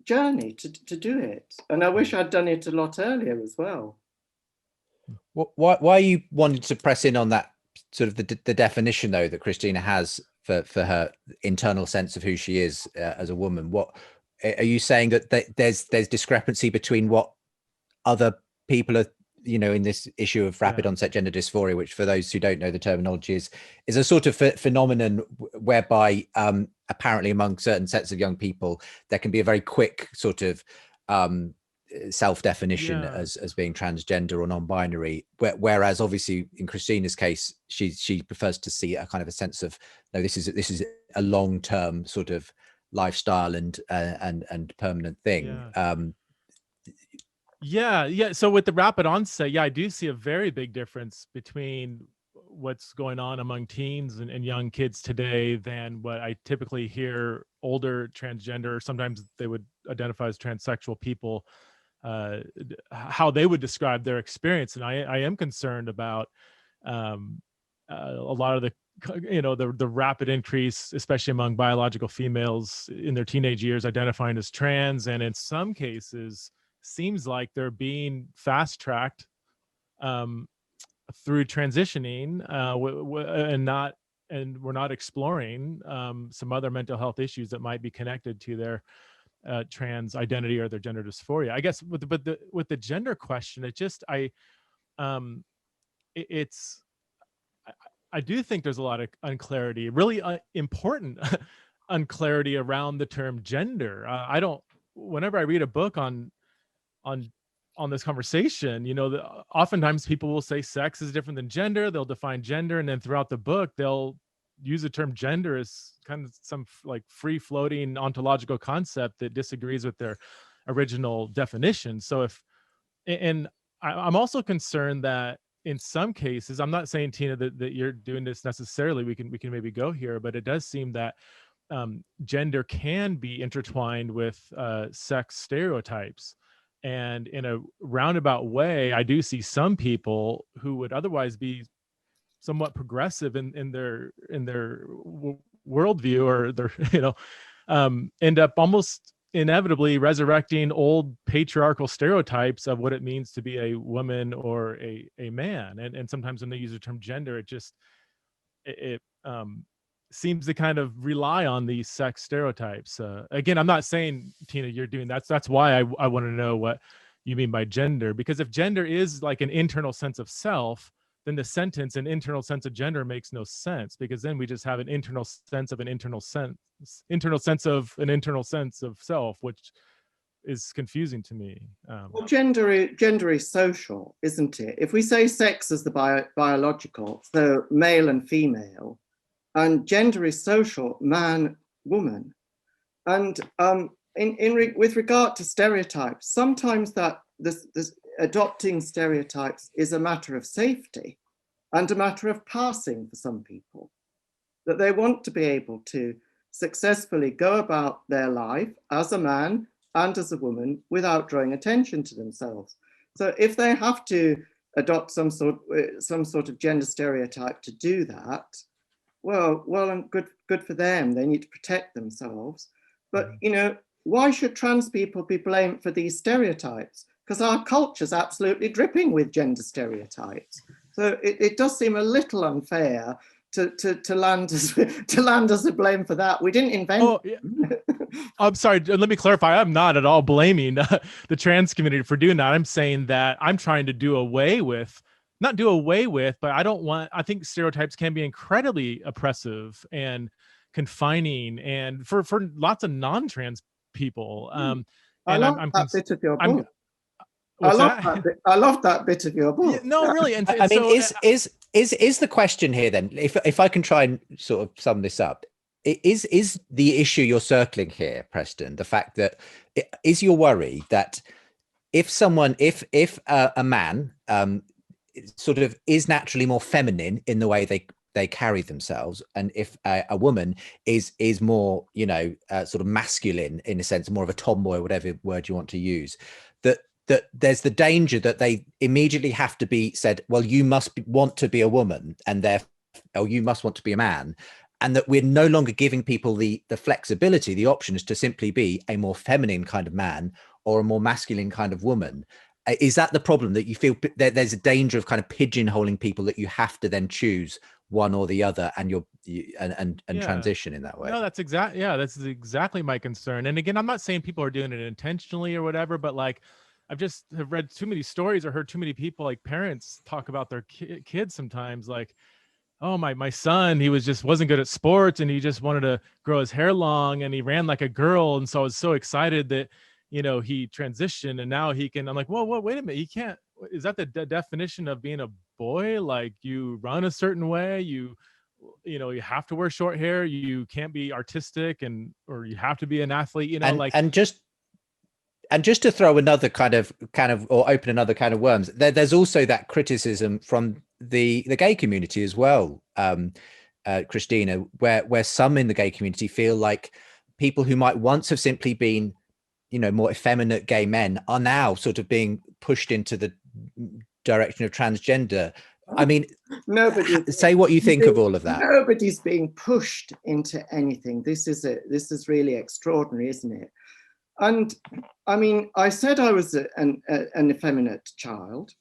C: journey to do it. And I wish I'd done it a lot earlier as well.
A: Why you wanted to press in on that sort of the definition, though, that Christina has for her internal sense of who she is as a woman? What are you saying, that there's discrepancy between what other people are, in this issue of rapid onset gender dysphoria, which for those who don't know the terminology is a sort of phenomenon whereby apparently among certain sets of young people, there can be a very quick sort of self-definition as being transgender or non-binary, whereas obviously in Christina's case, she prefers to see a kind of a sense of, no, this is a long-term sort of lifestyle and permanent thing.
B: So with the rapid onset, I do see a very big difference between what's going on among teens and young kids today than what I typically hear older transgender, sometimes they would identify as transsexual people, how they would describe their experience. And I am concerned about a lot of the rapid increase, especially among biological females in their teenage years, identifying as trans, and in some cases seems like they're being fast-tracked through transitioning, and we're not exploring some other mental health issues that might be connected to their trans identity or their gender dysphoria. I guess with the gender question, I do think there's a lot of unclarity, really important unclarity around the term gender. Whenever I read a book on this conversation, oftentimes people will say sex is different than gender. They'll define gender, and then throughout the book, they'll use the term gender as kind of some like free floating ontological concept that disagrees with their original definition. So I'm also concerned that in some cases, I'm not saying, Tina, that you're doing this necessarily. We can maybe go here, but it does seem that gender can be intertwined with sex stereotypes. And in a roundabout way, I do see some people who would otherwise be somewhat progressive in their worldview, or their end up almost inevitably resurrecting old patriarchal stereotypes of what it means to be a woman or a man. And sometimes when they use the term gender, it seems to kind of rely on these sex stereotypes. Again, I'm not saying, Tina, you're doing that. That's why I want to know what you mean by gender, because if gender is like an internal sense of self, then the sentence an internal sense of gender makes no sense, because then we just have an internal sense of an internal sense of an internal sense of self, which is confusing to me.
C: Well, gender is social, isn't it? If we say sex as the biological, so male and female, and gender is social, man, woman. And with regard to stereotypes, sometimes that this adopting stereotypes is a matter of safety and a matter of passing for some people, that they want to be able to successfully go about their life as a man and as a woman without drawing attention to themselves. So if they have to adopt some sort of gender stereotype to do that, well, and good for them. They need to protect themselves. But why should trans people be blamed for these stereotypes? Because our culture's absolutely dripping with gender stereotypes. So it does seem a little unfair to land as a blame for that. We didn't invent.
B: Oh, yeah. I'm sorry. Let me clarify. I'm not at all blaming the trans community for doing that. I'm saying that I'm trying to not do away with, but I think stereotypes can be incredibly oppressive and confining, and for lots of non-trans people.
C: I love that bit of your book. I love that bit of your book.
B: Yeah, no, really. And
A: I mean, is the question here then, if I can try and sort of sum this up, is the issue you're circling here, Preston, the fact that is your worry that if a man sort of is naturally more feminine in the way they carry themselves, and if a woman is more sort of masculine in a sense, more of a tomboy, whatever word you want to use, that there's the danger that they immediately have to be said, well, you must want to be a woman, and therefore, or you must want to be a man, and that we're no longer giving people the flexibility, the options to simply be a more feminine kind of man or a more masculine kind of woman. Is that the problem, that you feel that there's a danger of kind of pigeonholing people, that you have to then choose one or the other, and transition in that way?
B: No, that's exactly my concern. And again, I'm not saying people are doing it intentionally or whatever, but like, I've just have read too many stories or heard too many people, like parents, talk about their kids sometimes, like, oh, my son, he wasn't good at sports, and he just wanted to grow his hair long, and he ran like a girl, and so I was so excited that he transitioned, and now he can. I'm like, whoa, wait a minute, he can't. Is that the definition of being a boy? Like, you run a certain way, you have to wear short hair, you can't be artistic, or you have to be an athlete,
A: And just to throw another kind of or open another kind of worms, there's also that criticism from the gay community as well, Christina, where some in the gay community feel like people who might once have simply been, more effeminate gay men are now sort of being pushed into the direction of transgender. I mean, say what you think of all of that.
C: Nobody's being pushed into anything. This is really extraordinary, isn't it? And I mean, I said I was an effeminate child,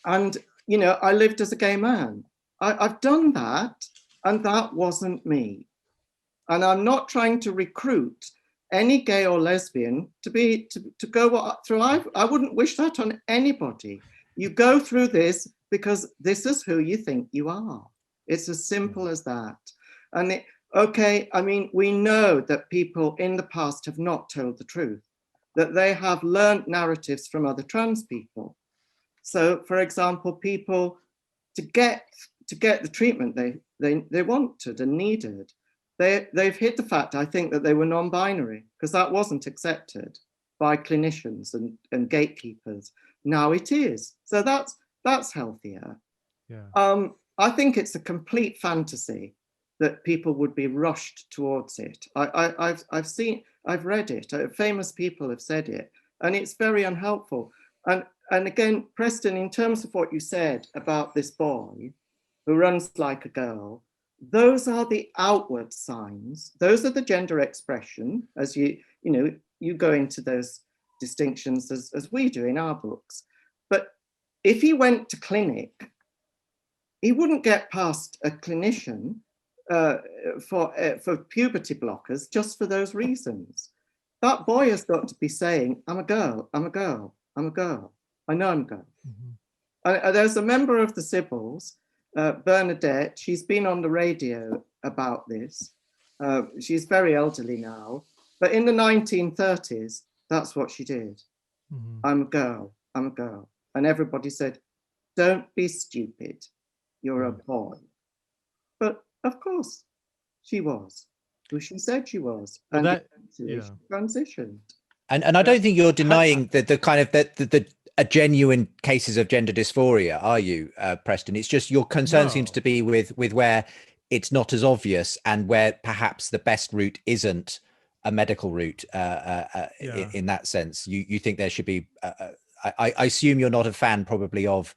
C: and I lived as a gay man. I've done that, and that wasn't me. And I'm not trying to recruit any gay or lesbian to go through. I wouldn't wish that on anybody. You go through this because this is who you think you are. It's as simple as that. And I mean, we know that people in the past have not told the truth, that they have learned narratives from other trans people. So, for example, people to get the treatment they wanted and needed, they've hid the fact, I think, that they were non-binary, because that wasn't accepted by clinicians and gatekeepers. Now it is. So that's healthier. Yeah. I think it's a complete fantasy that people would be rushed towards it. I've read it. Famous people have said it, and it's very unhelpful. And again, Preston, in terms of what you said about this boy who runs like a girl, those are the outward signs. Those are the gender expression, as you go into those distinctions as we do in our books. But if he went to clinic, he wouldn't get past a clinician for puberty blockers just for those reasons. That boy has got to be saying, I'm a girl, I'm a girl, I'm a girl. I know I'm a girl. Mm-hmm. There's a member of the Sybils, Bernadette. She's been on the radio about this. She's very elderly now, but in the 1930s, that's what she did. Mm-hmm. I'm a girl, I'm a girl. And everybody said, don't be stupid, you're a boy. But of course, she was who she said she was. And she transitioned.
A: And I don't think you're denying the kind of the genuine cases of gender dysphoria, are you, Preston? It's just your concern seems to be with where it's not as obvious and where perhaps the best route isn't a medical route in that sense. You think there should be, I assume you're not a fan probably of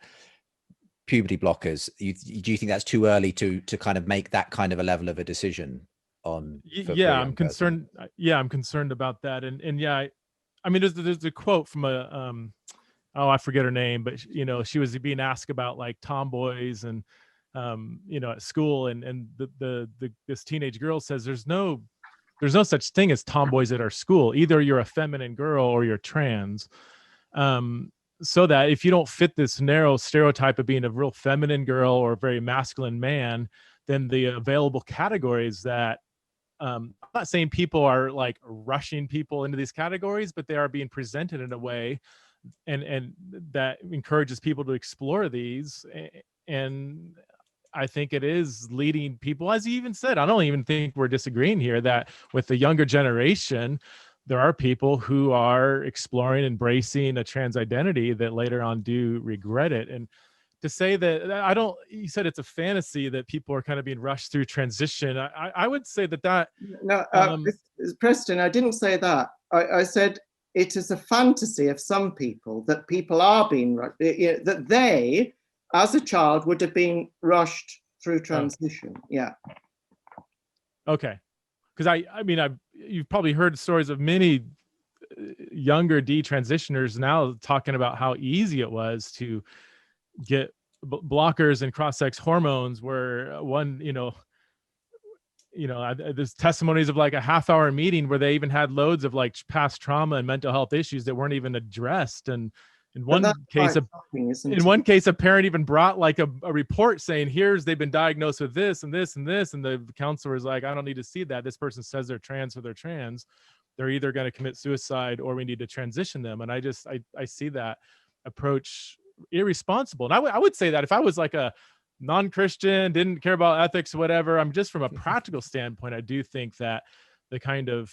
A: puberty blockers. Do you think that's too early to kind of make that kind of a level of a decision on?
B: I'm concerned. Yeah, I'm concerned about that. And yeah, I mean, there's a quote from I forget her name, but she was being asked about like tomboys and at school, and this teenage girl says there's no such thing as tomboys at our school. Either you're a feminine girl or you're trans. So that if you don't fit this narrow stereotype of being a real feminine girl or a very masculine man, then the available categories that I'm not saying people are like rushing people into these categories, but they are being presented in a way and that encourages people to explore these. And I think it is leading people, as you even said, I don't even think we're disagreeing here, that with the younger generation, there are people who are exploring, embracing a trans identity that later on do regret it. And to say that you said it's a fantasy that people are kind of being rushed through transition. I would say that.
C: No, Preston, I didn't say that. I said it is a fantasy of some people that people are being rushed, that they, as a child, would have been rushed through transition. Yeah.
B: Okay. Because you've probably heard stories of many younger detransitioners now talking about how easy it was to get blockers and cross-sex hormones, where there's testimonies of like a half-hour meeting where they even had loads of like past trauma and mental health issues that weren't even addressed. And in one case, a parent even brought like a report saying, they've been diagnosed with this and this and this. And the counselor was like, I don't need to see that. This person says they're trans, so they're trans. They're either going to commit suicide or we need to transition them. And I see that approach irresponsible. And I would say that if I was like a non-Christian, didn't care about ethics, whatever, I'm just from a practical standpoint, I do think that the kind of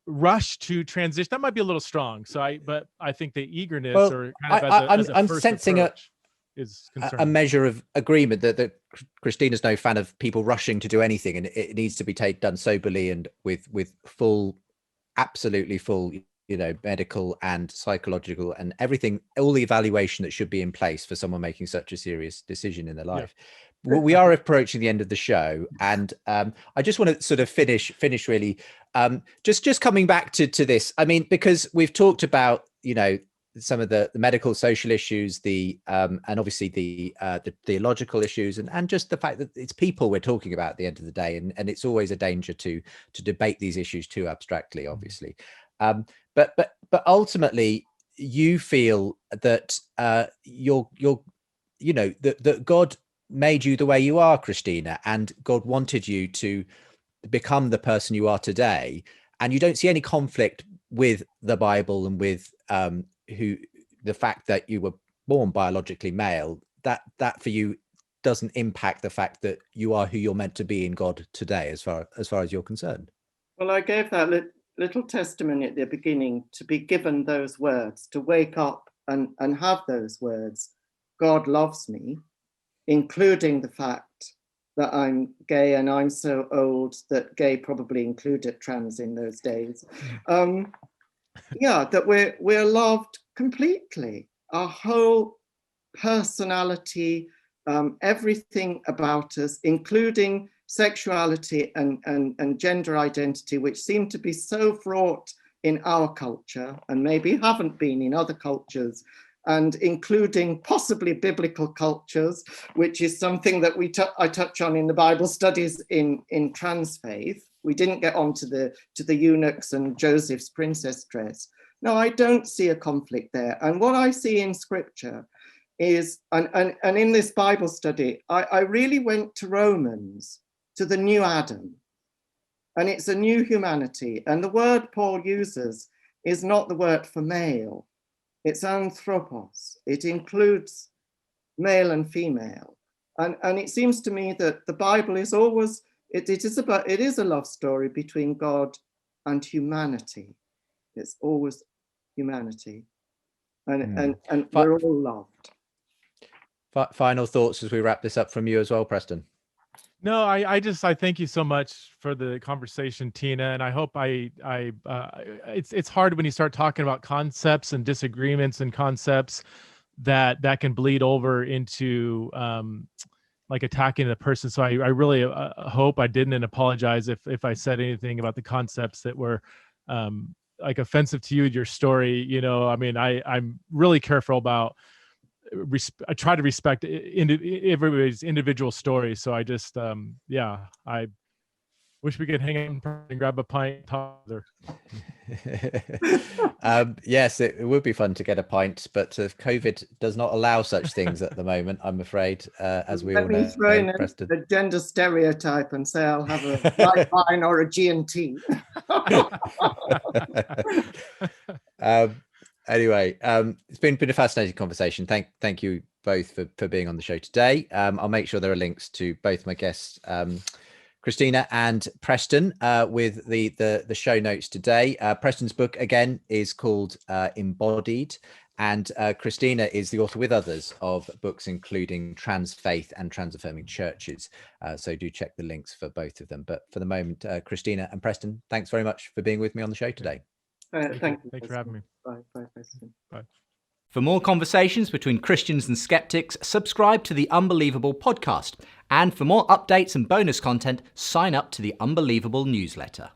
B: rush to transition, that might be a little strong. But I think the eagerness, or kind of
A: I'm sensing approach.
B: is concerned.
A: A measure of agreement that Christina's no fan of people rushing to do anything, and it needs to be done soberly and with full, absolutely full, medical and psychological and everything, all the evaluation that should be in place for someone making such a serious decision in their life. Well, we are approaching the end of the show, and I just want to sort of finish really, just coming back to this. I mean, because we've talked about, some of the medical, social issues, and obviously the theological issues, and just the fact that it's people we're talking about at the end of the day, and it's always a danger to debate these issues too abstractly, obviously. But ultimately, you feel that that God made you the way you are, Christina, and God wanted you to become the person you are today, and you don't see any conflict with the Bible and with the fact that you were born biologically male, that for you doesn't impact the fact that you are who you're meant to be in God today, as far as you're concerned.
C: Well, I gave that little testimony at the beginning, to be given those words, to wake up and have those words, God loves me, including the fact that I'm gay, and I'm so old that gay probably included trans in those days. That we're loved completely. Our whole personality, everything about us, including sexuality and gender identity, which seem to be so fraught in our culture and maybe haven't been in other cultures, and including possibly biblical cultures, which is something that I touch on in the Bible studies in trans faith. We didn't get on to the eunuchs and Joseph's princess dress. No, I don't see a conflict there. And what I see in scripture is, and in this Bible study, I really went to Romans, to the new Adam, and it's a new humanity. And the word Paul uses is not the word for male. It's anthropos. It includes male and female. And it seems to me that the Bible is always, it is a love story between God and humanity. It's always humanity. And we're all loved.
A: Final thoughts as we wrap this up from you as well, Preston.
B: No, I thank you so much for the conversation, Tina, and I hope it's hard when you start talking about concepts and disagreements and concepts that can bleed over into like attacking the person. So I really hope I didn't, and apologize if I said anything about the concepts that were like offensive to you, your story. I mean, I'm really careful about. I try to respect everybody's individual story. So I just, I wish we could hang out and grab a pint and talk there.
A: Yes, it would be fun to get a pint, but COVID does not allow such things at the moment, I'm afraid, as we all know.
C: Let me throw in a gender stereotype and say I'll have a light wine or a G&T.
A: Anyway, it's been a fascinating conversation. Thank you both for being on the show today. I'll make sure there are links to both my guests, Christina and Preston, with the show notes today. Preston's book again is called Embodied, and Christina is the author with others of books including Trans Faith and Trans Affirming Churches. So do check the links for both of them. But for the moment, Christina and Preston, thanks very much for being with me on the show today.
C: Thanks
B: for having me.
C: Bye, Preston.
B: Bye.
J: For more conversations between Christians and skeptics, subscribe to the Unbelievable podcast. And for more updates and bonus content, sign up to the Unbelievable newsletter.